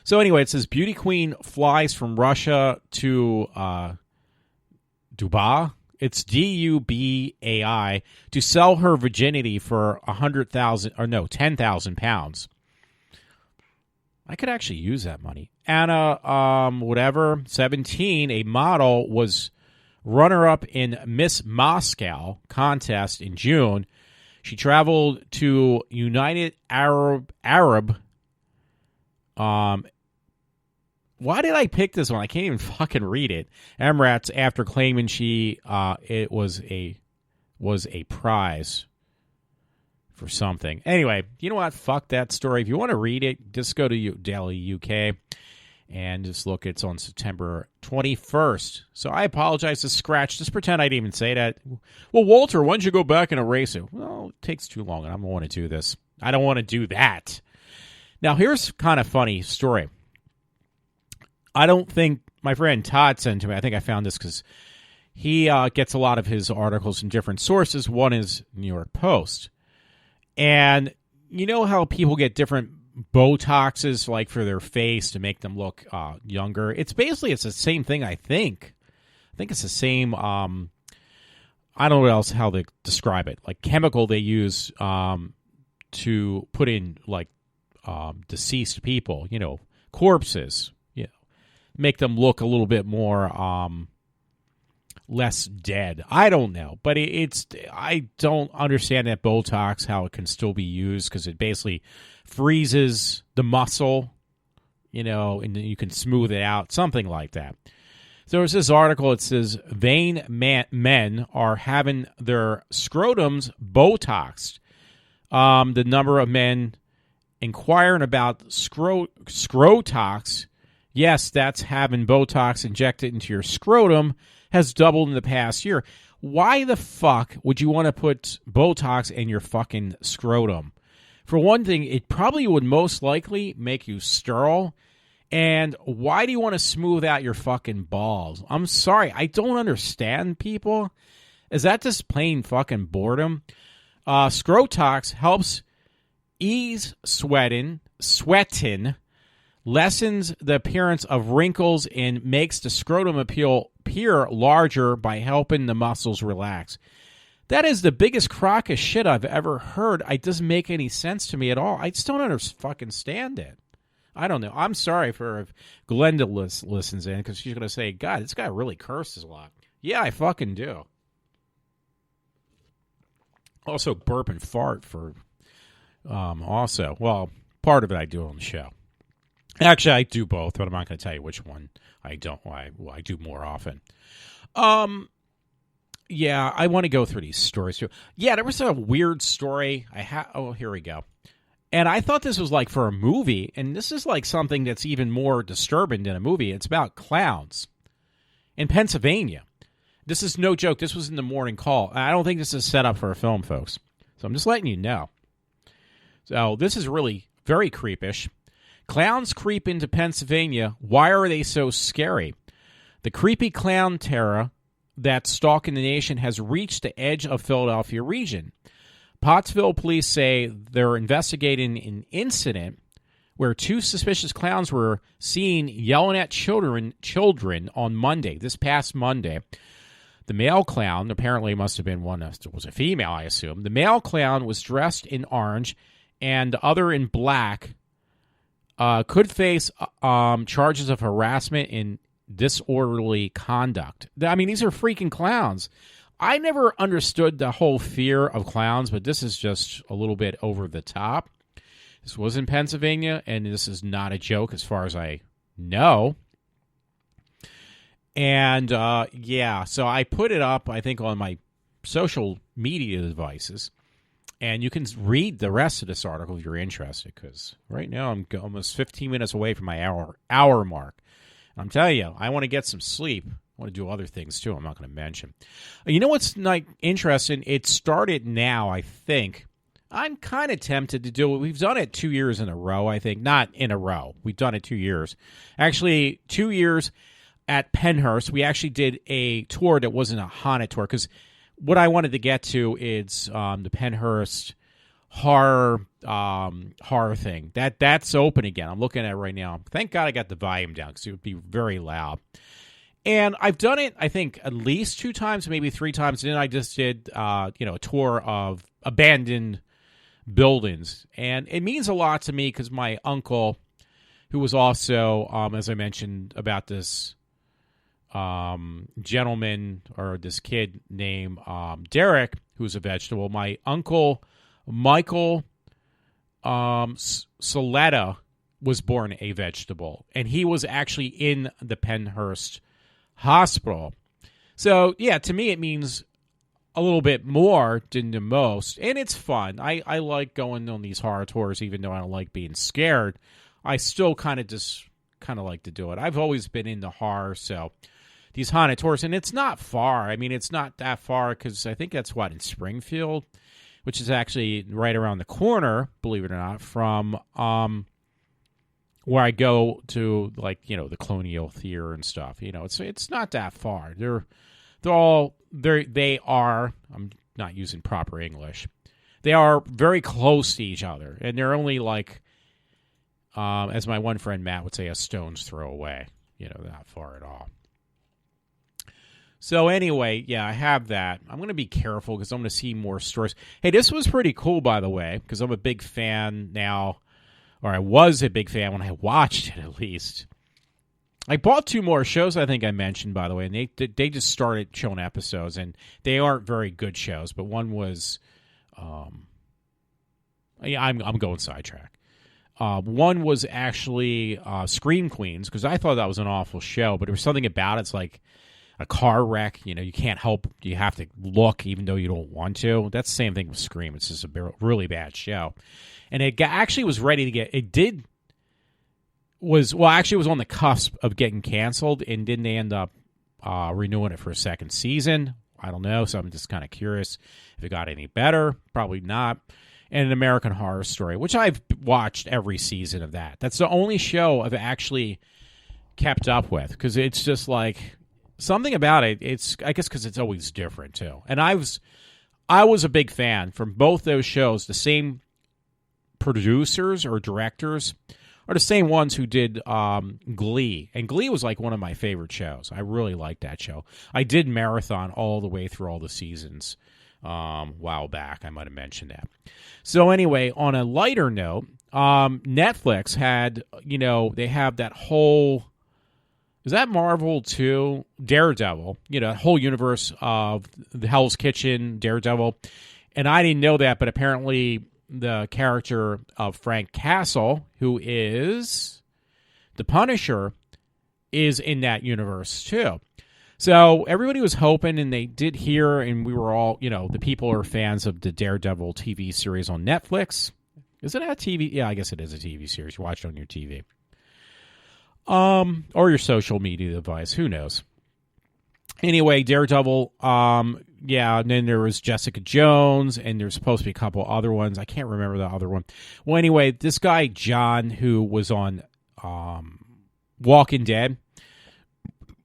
So anyway, it says beauty queen flies from Russia to Dubai. It's Dubai to sell her virginity for 10,000 pounds. I could actually use that money. Anna, 17, a model, was runner-up in Miss Moscow contest in June. She traveled to United Arab. Why did I pick this one? I can't even fucking read it. Emirates, after claiming it was a prize for something. Anyway, you know what? Fuck that story. If you want to read it, just go to Daily UK and just look. It's on September 21st. So I apologize to Scratch. Just pretend I didn't even say that. Well, Walter, why don't you go back and erase it? Well, it takes too long, and I don't want to do this. I don't want to do that. Now, here's kind of funny story. I don't think my friend Todd sent to me. I think I found this because he gets a lot of his articles from different sources. One is New York Post. And you know how people get different Botoxes like for their face to make them look younger? It's the same thing, I think. I think it's the same, I don't know what else, how they describe it. Like chemical they use to put in like deceased people, corpses. Make them look a little bit more less dead. I don't know, but I don't understand that Botox, how it can still be used, because it basically freezes the muscle, and you can smooth it out, something like that. So there's this article. It says vain men are having their scrotums Botoxed. The number of men inquiring about scrotox. Yes, that's having Botox injected into your scrotum, has doubled in the past year. Why the fuck would you want to put Botox in your fucking scrotum? For one thing, it probably would most likely make you sterile. And why do you want to smooth out your fucking balls? I'm sorry, I don't understand, people. Is that just plain fucking boredom? Scrotox helps ease sweating, lessens the appearance of wrinkles, and makes the scrotum appear larger by helping the muscles relax. That is the biggest crock of shit I've ever heard. It doesn't make any sense to me at all. I just don't understand it. I don't know. I'm sorry for if Glenda listens in, because she's going to say, God, this guy really curses a lot. Yeah, I fucking do. Also burp and fart for also. Well, part of it I do on the show. Actually, I do both, but I'm not going to tell you which one I don't. I do more often. Yeah, I want to go through these stories too. Yeah, there was a weird story. Here we go. And I thought this was like for a movie, and this is like something that's even more disturbing than a movie. It's about clowns in Pennsylvania. This is no joke. This was in the morning call. I don't think this is set up for a film, folks. So I'm just letting you know. So this is really very creepish. Clowns creep into Pennsylvania. Why are they so scary? The creepy clown terror that's stalking the nation has reached the edge of Philadelphia region. Pottsville police say they're investigating an incident where two suspicious clowns were seen yelling at children on Monday, this past Monday. The male clown, apparently must have been was a female, I assume. The male clown was dressed in orange and the other in black. Could face charges of harassment and disorderly conduct. I mean, these are freaking clowns. I never understood the whole fear of clowns, but this is just a little bit over the top. This was in Pennsylvania, and this is not a joke as far as I know. And, so I put it up, I think, on my social media devices. And you can read the rest of this article if you're interested, because right now I'm almost 15 minutes away from my hour mark. I'm telling you, I want to get some sleep. want to do other things too. I'm not going to mention. You know what's like interesting? It started now, I think. I'm kind of tempted to do it. We've done it 2 years in a row, I think. Not in a row. We've done it 2 years. Actually, 2 years at Pennhurst. We actually did a tour that wasn't a haunted tour because what I wanted to get to is the Pennhurst horror thing. That's open again. I'm looking at it right now. Thank God I got the volume down because it would be very loud. And I've done it, I think, at least 2 times, maybe 3 times. And then I just did, a tour of abandoned buildings. And it means a lot to me because my uncle, who was also, as I mentioned, about this gentleman or this kid named Derek, who's a vegetable, my uncle Michael Soletta was born a vegetable. And he was actually in the Pennhurst Hospital. So, yeah, to me it means a little bit more than the most, and it's fun. I like going on these horror tours, even though I don't like being scared. I still kind of like to do it. I've always been into horror, so these haunted tours, and it's not far. I mean, it's not that far because I think that's in Springfield, which is actually right around the corner, believe it or not, from where I go to, the Colonial Theater and stuff. It's not that far. They are, I'm not using proper English, they are very close to each other, and they're only as my one friend Matt would say, a stone's throw away, not far at all. So anyway, yeah, I have that. I'm going to be careful because I'm going to see more stories. Hey, this was pretty cool, by the way, because I'm a big fan now, or I was a big fan when I watched it at least. I bought 2 more shows, I think I mentioned, by the way, and they just started showing episodes, and they aren't very good shows, but one was, I'm going sidetrack. One was actually Scream Queens, because I thought that was an awful show, but there was something about it. It's like a car wreck. You can't help. You have to look even though you don't want to. That's the same thing with Scream. It's just a really bad show. And it actually was ready to get, it was on the cusp of getting canceled, and didn't they end up renewing it for a second season? I don't know, so I'm just kind of curious if it got any better. Probably not. And An American Horror Story, which I've watched every season of that. That's the only show I've actually kept up with, because it's just something about it. It's, I guess, because it's always different too. And I was a big fan from both those shows. The same producers or directors are the same ones who did Glee. And Glee was one of my favorite shows. I really liked that show. I did marathon all the way through all the seasons a while back. I might have mentioned that. So anyway, on a lighter note, Netflix had, they have that whole, is that Marvel too? Daredevil, whole universe of the Hell's Kitchen, Daredevil. And I didn't know that, but apparently the character of Frank Castle, who is the Punisher, is in that universe too. So everybody was hoping, and they did hear, and we were all, the people are fans of the Daredevil TV series on Netflix. Is it a TV? Yeah, I guess it is a TV series. You watch it on your TV. Or your social media device. Who knows? Anyway, Daredevil, yeah, and then there was Jessica Jones, and there's supposed to be a couple other ones. I can't remember the other one. Well, anyway, this guy, John, who was on Walking Dead,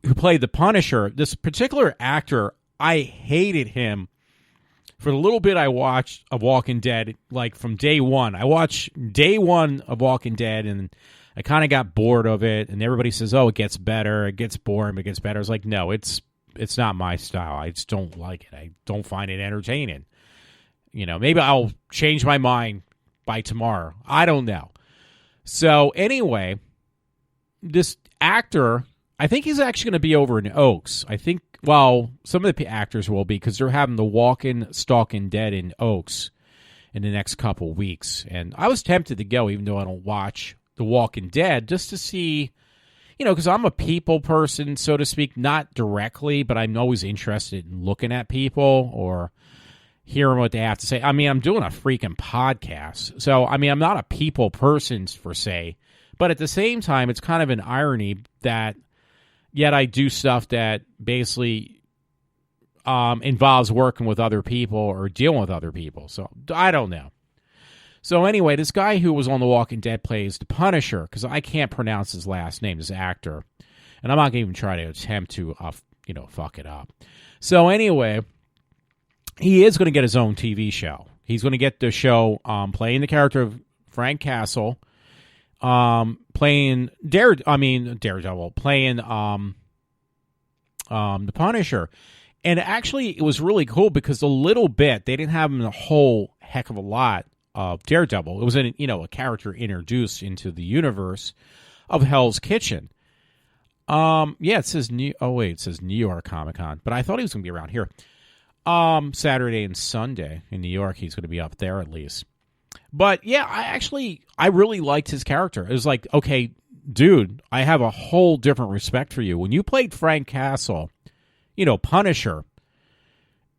who played the Punisher, this particular actor, I hated him for the little bit I watched of Walking Dead, from day one. I watched day one of Walking Dead, and I kind of got bored of it, and everybody says, oh, it gets better, it gets boring, but it gets better. I was like, no, it's not my style. I just don't like it. I don't find it entertaining. Maybe I'll change my mind by tomorrow. I don't know. So anyway, this actor, I think he's actually going to be over in Oaks. I think, some of the actors will be, because they're having the Walking, Stalking Dead in Oaks in the next couple weeks. And I was tempted to go, even though I don't watch The Walking Dead, just to see, because I'm a people person, so to speak, not directly, but I'm always interested in looking at people or hearing what they have to say. I mean, I'm doing a freaking podcast. So, I mean, I'm not a people person per se, but at the same time, it's kind of an irony that, yet I do stuff that basically involves working with other people or dealing with other people. So I don't know. So anyway, this guy who was on The Walking Dead plays the Punisher, because I can't pronounce his last name, this actor. And I'm not going to even try to attempt to, fuck it up. So anyway, he is going to get his own TV show. He's going to get the show playing the character of Frank Castle, playing Daredevil, playing the Punisher. And actually, it was really cool because a little bit, they didn't have him a whole heck of a lot of Daredevil. It was a character introduced into the universe of Hell's Kitchen. It says New York Comic-Con, but I thought he was going to be around here. Saturday and Sunday in New York, he's going to be up there at least. But yeah, I really liked his character. It was like, okay, dude, I have a whole different respect for you. When you played Frank Castle, Punisher,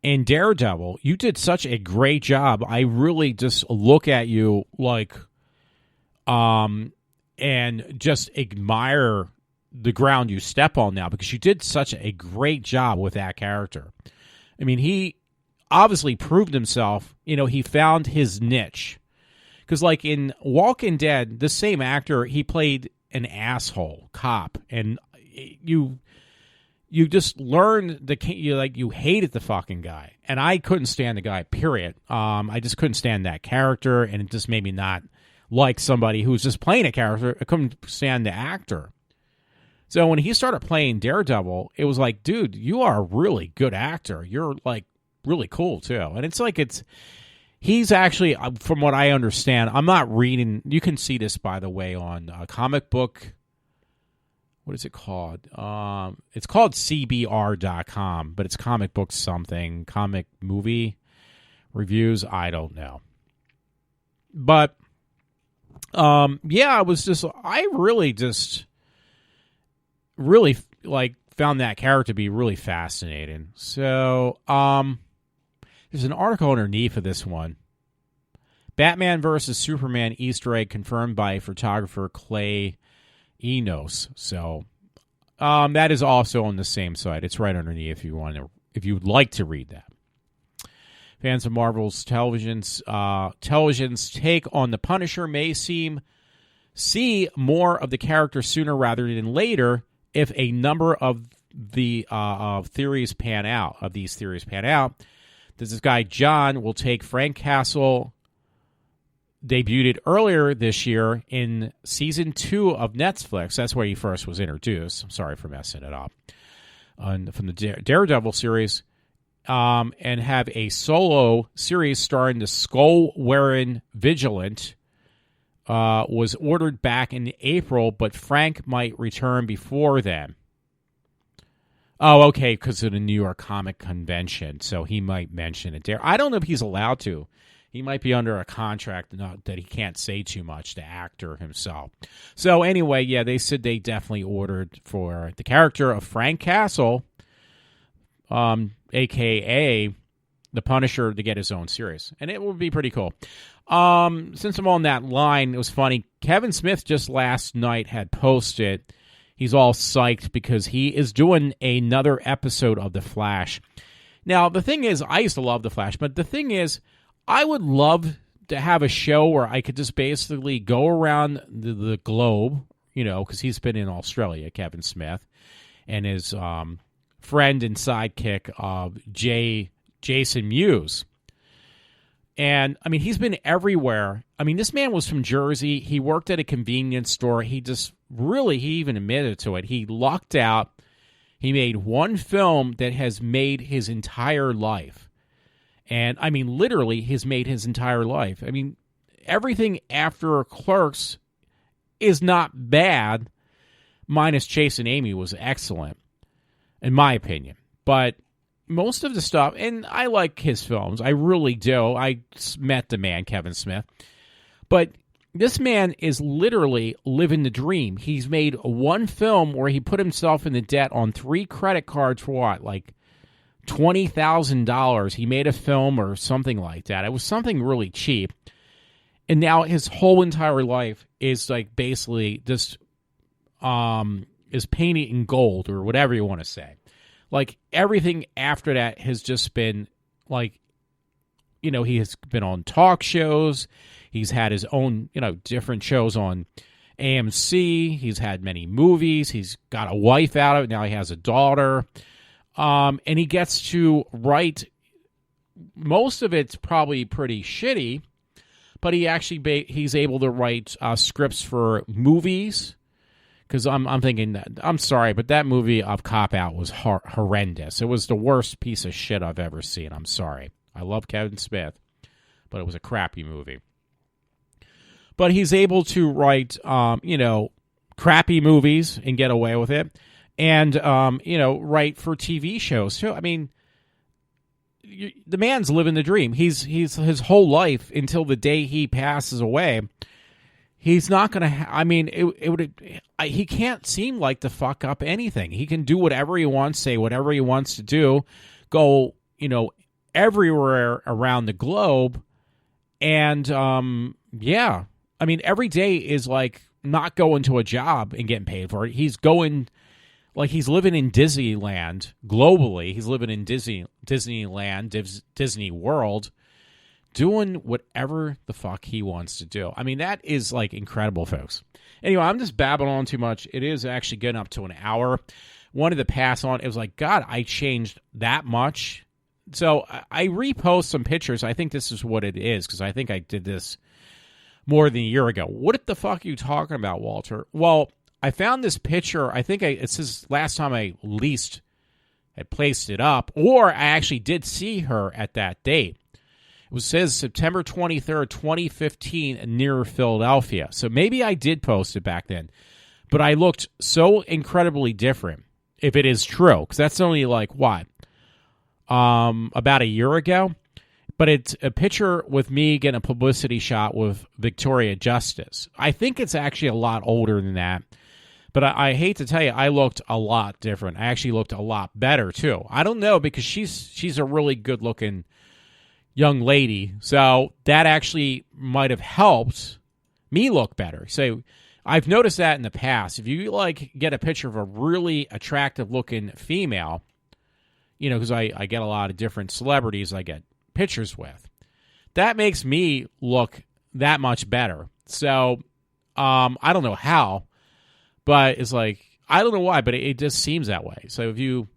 in Daredevil, you did such a great job. I really just look at you like, and just admire the ground you step on now, because you did such a great job with that character. I mean, he obviously proved himself. He found his niche. Because like in Walking Dead, the same actor, he played an asshole cop, and you just learned you hated the fucking guy, and I couldn't stand the guy. Period. I just couldn't stand that character, and it just made me not like somebody who was just playing a character. I couldn't stand the actor. So when he started playing Daredevil, it was like, dude, you are a really good actor. You're like really cool too, and he's actually, from what I understand, I'm not reading. You can see this, by the way, on comic book. What is it called? It's called CBR.com, but it's comic book something, comic movie reviews. I don't know. But, I really found that character to be really fascinating. So, there's an article underneath of this one. Batman vs. Superman Easter egg confirmed by photographer Clay Enos. So that is also on the same site. It's right underneath if you would like to read that. Fans of Marvel's television's take on the Punisher may see more of the character sooner rather than later if a number of the theories pan out. This guy John will take Frank Castle, debuted earlier this year in season 2 of Netflix. That's where he first was introduced. I'm sorry for messing it up. From the Daredevil series, and have a solo series starring the skull-wearing Vigilant. Was ordered back in April, but Frank might return before then. Oh, okay, because of the New York Comic Convention, so he might mention it there. I don't know if he's allowed to. He might be under a contract that he can't say too much, the actor himself. So anyway, yeah, they said they definitely ordered for the character of Frank Castle, a.k.a. the Punisher, to get his own series. And it would be pretty cool. Since I'm on that line, it was funny. Kevin Smith just last night had posted, he's all psyched because he is doing another episode of The Flash. Now, the thing is, I used to love The Flash, but the thing is, I would love to have a show where I could just basically go around the globe, because he's been in Australia, Kevin Smith, and his friend and sidekick, Jason Mewes. And, I mean, he's been everywhere. I mean, this man was from Jersey. He worked at a convenience store. He even admitted to it. He lucked out. He made one film that has made his entire life. And, I mean, literally, he's made his entire life. I mean, everything after Clerks is not bad, minus Chase and Amy was excellent, in my opinion. But most of the stuff, and I like his films. I really do. I met the man, Kevin Smith. But this man is literally living the dream. He's made one film where he put himself in the debt on 3 credit cards for what? Like $20,000. He made a film or something like that. It was something really cheap. And now his whole entire life is like basically just is painted in gold or whatever you want to say. Like, everything after that has just been, like, you know, he has been on talk shows. He's had his own, you know, different shows on AMC. He's had many movies. He's got a wife out of it. Now he has a daughter. And he gets to write, most of it's probably pretty shitty, but he's able to write scripts for movies. Because I'm thinking, I'm sorry, but that movie of Cop Out was horrendous. It was the worst piece of shit I've ever seen. I'm sorry. I love Kevin Smith, but it was a crappy movie. But he's able to write, you know, crappy movies and get away with it. And, you know, write for TV shows too. I mean, the man's living the dream. He's his whole life until the day he passes away. He's not going to. I mean, he can't seem like to fuck up anything. He can do whatever he wants, say whatever he wants to do, go, you know, everywhere around the globe, and yeah. I mean, every day is like not going to a job and getting paid for it. He's going, like, he's living in Disneyland globally. He's living in Disneyland, Disney World, doing whatever the fuck he wants to do. I mean, that is, like, incredible, folks. Anyway, I'm just babbling on too much. It is actually getting up to an hour. Wanted to pass on. It was like, God, I changed that much. So I repost some pictures. I think this is what it is, because I think I did this more than a year ago. What the fuck are you talking about, Walter? Well, I found this picture. I think it says last time I least had placed it up, or I actually did see her at that date. It says September 23rd, 2015, near Philadelphia. So maybe I did post it back then. But I looked so incredibly different, if it is true, because that's only like, what, about a year ago? But it's a picture with me getting a publicity shot with Victoria Justice. I think it's actually a lot older than that. But I hate to tell you, I looked a lot different. I actually looked a lot better, too. I don't know, because she's a really good-looking young lady. So that actually might have helped me look better. So I've noticed that in the past. If you, like, get a picture of a really attractive-looking female, you know, because I get a lot of different celebrities I get pictures with, that makes me look that much better. So I don't know how, but it's like, I don't know why, but it just seems that way. So if you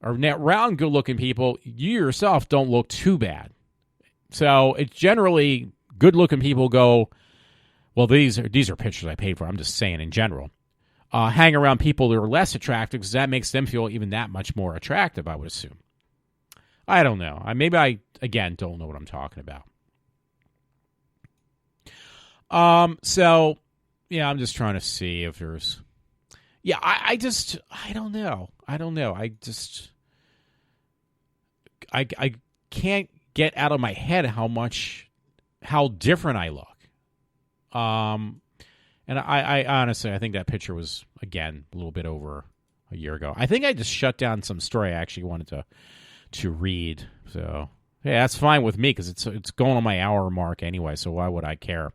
are around good-looking people, you yourself don't look too bad. So it's generally good-looking people go, well, these are pictures I paid for. I'm just saying in general. Hang around people that are less attractive, because that makes them feel even that much more attractive, I would assume. I don't know. Maybe I, again, don't know what I'm talking about. So, yeah, I'm just trying to see if there's... Yeah, I don't know. I can't get out of my head how different I look. And I honestly, I think that picture was, again, a little bit over a year ago. I think I just shut down some story I actually wanted to read. So, yeah, that's fine with me, because it's going on my hour mark anyway, so why would I care?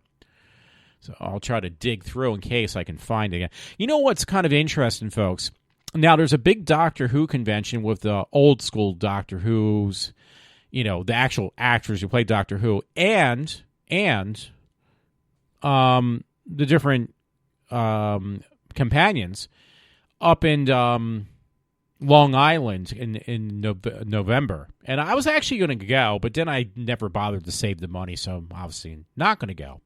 So I'll try to dig through in case I can find it again. You know what's kind of interesting, folks? Now, there's a big Doctor Who convention with the old school Doctor Who's, you know, the actual actors who play Doctor Who, and the different companions up in Long Island in November. And I was actually going to go, but then I never bothered to save the money, so I'm obviously not going to go.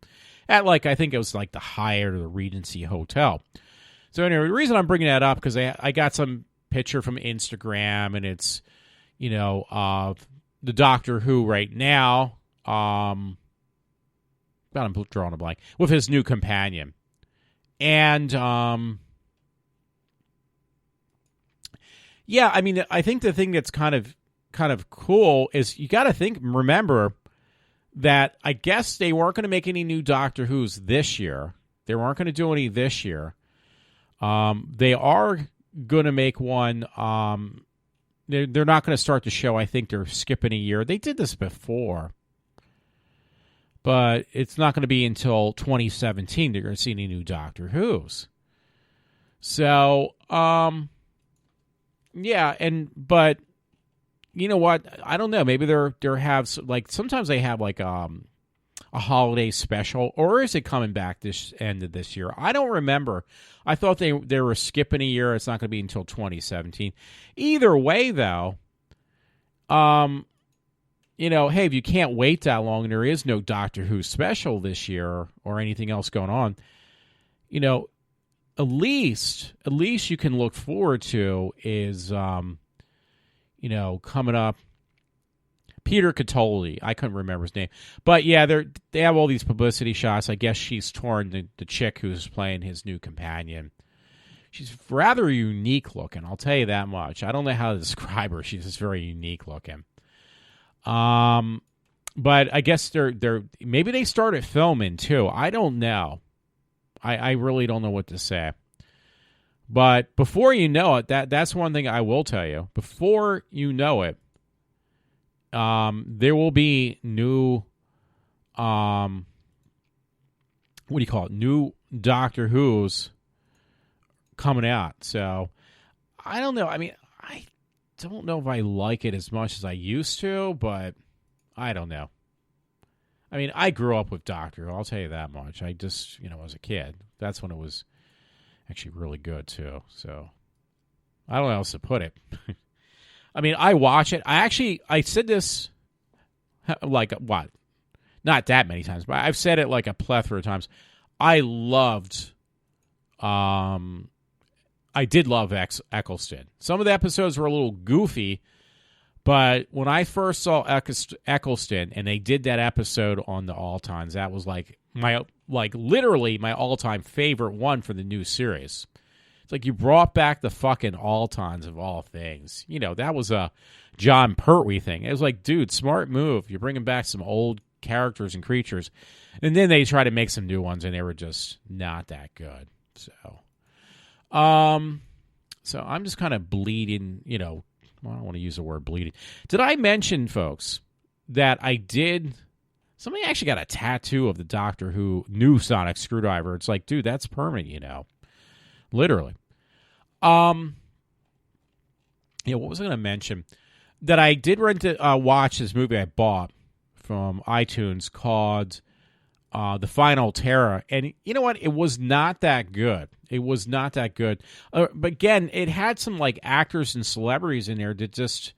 At, like, I think it was like the Hyatt or the Regency Hotel. So anyway, the reason I'm bringing that up, because I got some picture from Instagram, and it's, you know, the Doctor Who right now, I'm drawing a blank, with his new companion. And, yeah, I mean, I think the thing that's kind of cool is you got to remember that I guess they weren't going to make any new Doctor Who's this year. They weren't going to do any this year. They are going to make one. They're not going to start the show. I think they're skipping a year. They did this before, but it's not going to be until 2017 they're going to see any new Doctor Who's. So Yeah, but you know what? I don't know. Maybe there have like sometimes they have like a holiday special, or is it coming back this end of this year? I don't remember. I thought they were skipping a year. It's not going to be until 2017. Either way, though, you know, hey, if you can't wait that long and there is no Doctor Who special this year or anything else going on, you know, at least you can look forward to is, you know, coming up. Peter Catoli, I couldn't remember his name, but yeah, they have all these publicity shots. I guess she's torn the chick who's playing his new companion. She's rather unique looking, I'll tell you that much. I don't know how to describe her. She's just very unique looking. But I guess they're maybe they started filming too. I don't know. I really don't know what to say. But before you know it, that's one thing I will tell you. Before you know it, there will be new, what do you call it? New Doctor Who's coming out. So I don't know. I mean, I don't know if I like it as much as I used to, but I don't know. I mean, I grew up with Doctor Who, I'll tell you that much. I just, you know, as a kid, that's when it was actually really good, too. So, I don't know how else to put it. I mean, I watch it. I said this, like, what? Not that many times, but I've said it like a plethora of times. I did love Eccleston. Some of the episodes were a little goofy, but when I first saw Eccleston and they did that episode on the All-Times, that was literally my all-time favorite one for the new series. It's like you brought back the fucking All-Times of all things. You know, that was a John Pertwee thing. It was like, dude, smart move. You're bringing back some old characters and creatures. And then they tried to make some new ones, and they were just not that good. So I'm just kind of bleeding, you know. Well, I don't want to use the word bleeding. Did I mention, folks, that somebody actually got a tattoo of the Doctor Who new sonic screwdriver? It's like, dude, that's permanent, you know. Literally. Yeah, what was I going to mention? That I did watch this movie I bought from iTunes called The Final Terror. And you know what? It was not that good. It was not that good. But again, it had some like actors and celebrities in there that just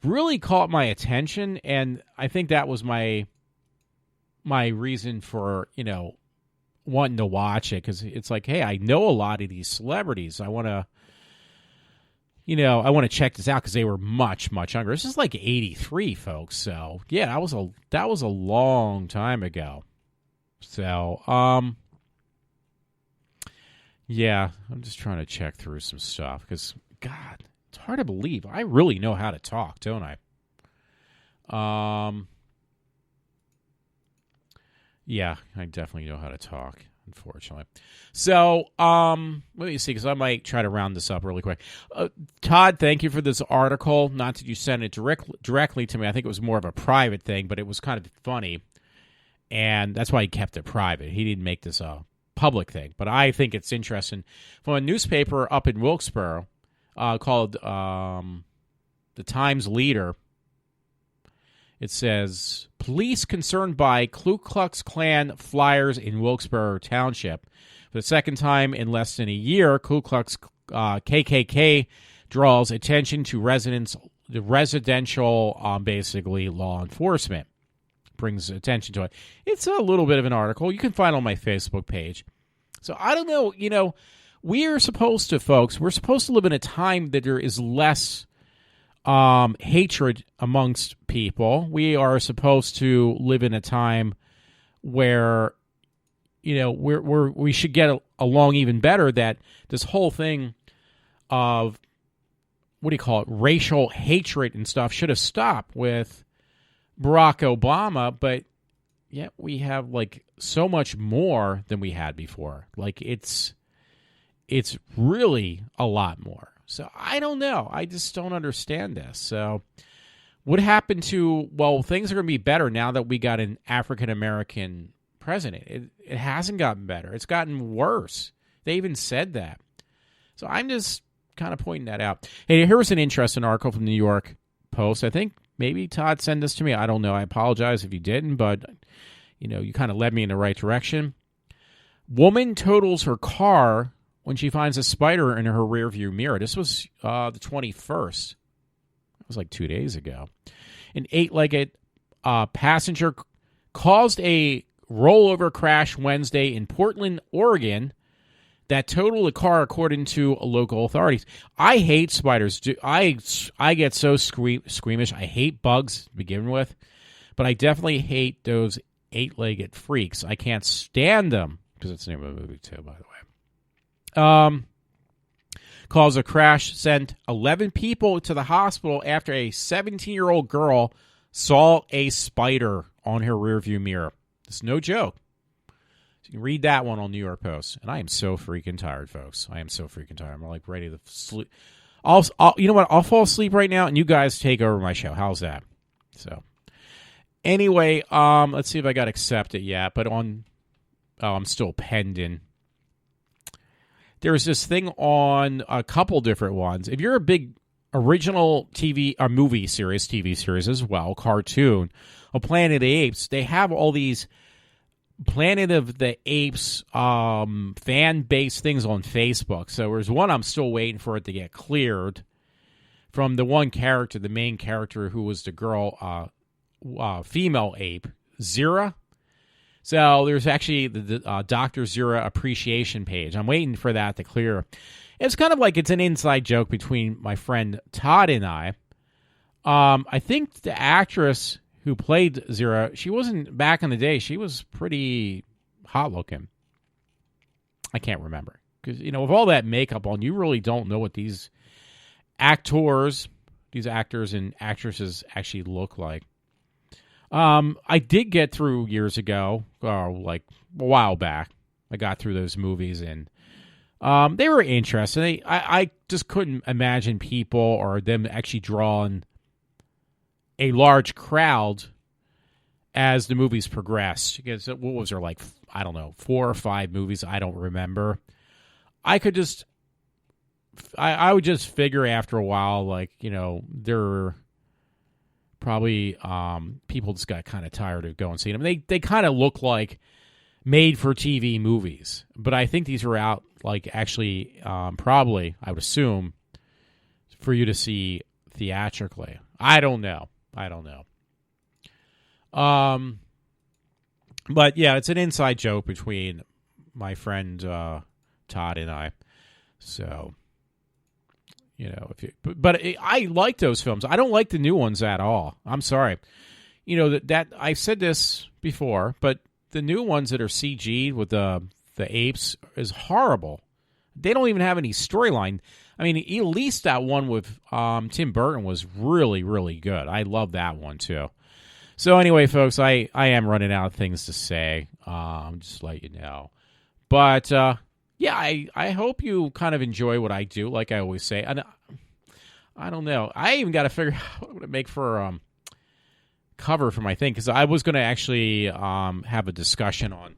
really caught my attention. And I think that was my reason for, you know, wanting to watch it. Because it's like, hey, I know a lot of these celebrities. I want to check this out because they were much, much younger. This is like 83, folks. So yeah, that was a long time ago. So, yeah, I'm just trying to check through some stuff because, God, it's hard to believe. I really know how to talk, don't I? Yeah, I definitely know how to talk, unfortunately. So, let me see, because I might try to round this up really quick. Todd, thank you for this article. Not that you sent it directly to me. I think it was more of a private thing, but it was kind of funny. And that's why he kept it private. He didn't make this a public thing. But I think it's interesting. From a newspaper up in Wilkesboro called the Times Leader, it says, police concerned by Ku Klux Klan flyers in Wilkesboro Township. For the second time in less than a year, Ku Klux KKK draws attention to residential, basically, law enforcement. Brings attention to it. It's a little bit of an article. You can find it on my Facebook page. So I don't know, you know, we're supposed to live in a time that there is less hatred amongst people. We are supposed to live in a time where, you know, we should get along even better. That this whole thing of, what do you call it, racial hatred and stuff should have stopped with Barack Obama, but yet we have like so much more than we had before. Like it's really a lot more. So I don't know. I just don't understand this. So what happened to, well, things are going to be better now that we got an African-American president. It hasn't gotten better. It's gotten worse. They even said that. So I'm just kind of pointing that out. Hey, here's an interesting article from the New York Post. I think maybe Todd sent this to me. I don't know. I apologize if you didn't, but you kind of led me in the right direction. Woman totals her car when she finds a spider in her rearview mirror. This was the 21st. It was like 2 days ago. An 8-legged passenger caused a rollover crash Wednesday in Portland, Oregon, that totaled the car, according to local authorities. I hate spiders. I get so squeamish. I hate bugs to begin with, but I definitely hate those 8-legged freaks. I can't stand them, because it's the name of the movie too, by the way. Caused a crash, sent 11 people to the hospital after a 17-year-old girl saw a spider on her rearview mirror. It's no joke. So you can read that one on New York Post. And I am so freaking tired, folks. I am so freaking tired. I'm like ready to sleep. You know what? I'll fall asleep right now, and you guys take over my show. How's that? So anyway, let's see if I got accepted yet. But I'm still pending. There's this thing on a couple different ones. If you're a big original TV series as well, cartoon of Planet of the Apes, they have all these Planet of the Apes fan-based things on Facebook. So there's one I'm still waiting for it to get cleared from the one character, the main character who was the girl, female ape, Zira. So there's actually the Dr. Zira appreciation page. I'm waiting for that to clear. It's kind of like it's an inside joke between my friend Todd and I. I think the actress who played Zira, she wasn't back in the day. She was pretty hot looking. I can't remember. Because, with all that makeup on, you really don't know what these actors and actresses actually look like. I did get through years ago, like a while back. I got through those movies, and they were interesting. I just couldn't imagine people or them actually drawing a large crowd as the movies progressed. Because what was there, like, I don't know, 4 or 5 movies? I don't remember. I would just figure after a while, like, there probably people just got kind of tired of going and seeing them. They kind of look like made-for-TV movies. But I think these are out, like, actually, probably, I would assume, for you to see theatrically. I don't know. But, yeah, it's an inside joke between my friend Todd and I. So, but I like those films. I don't like the new ones at all. I'm sorry. That I've said this before, but the new ones that are CG'd with the apes is horrible. They don't even have any storyline. I mean, at least that one with Tim Burton was really, really good. I love that one too. So anyway, folks, I am running out of things to say. Just let you know. But yeah, I hope you kind of enjoy what I do, like I always say. And I don't know. I even got to figure out what I'm going to make for cover for my thing, because I was going to actually have a discussion on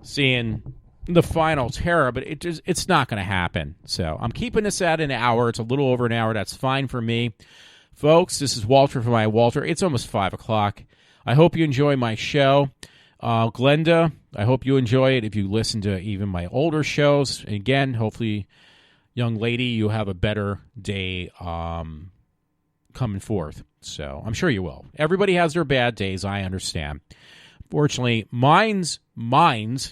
seeing the final Terror, but it's not going to happen. So I'm keeping this at an hour. It's a little over an hour. That's fine for me. Folks, this is Walter from iWalter. It's almost 5 o'clock. I hope you enjoy my show. Glenda, I hope you enjoy it if you listen to even my older shows. And again, hopefully, young lady, you have a better day coming forth. So I'm sure you will. Everybody has their bad days, I understand. Fortunately, mine's,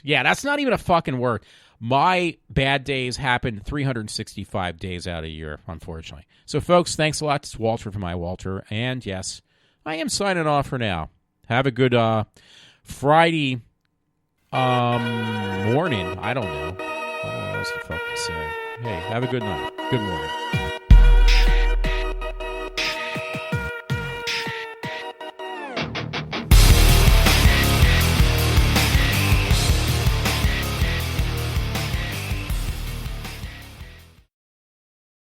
yeah, that's not even a fucking word. My bad days happen 365 days out of a year, unfortunately. So, folks, thanks a lot. It's Walter from iWalter. And, yes, I am signing off for now. Have a good Friday morning. I don't know what else the fuck to say. Hey, have a good night. Good morning.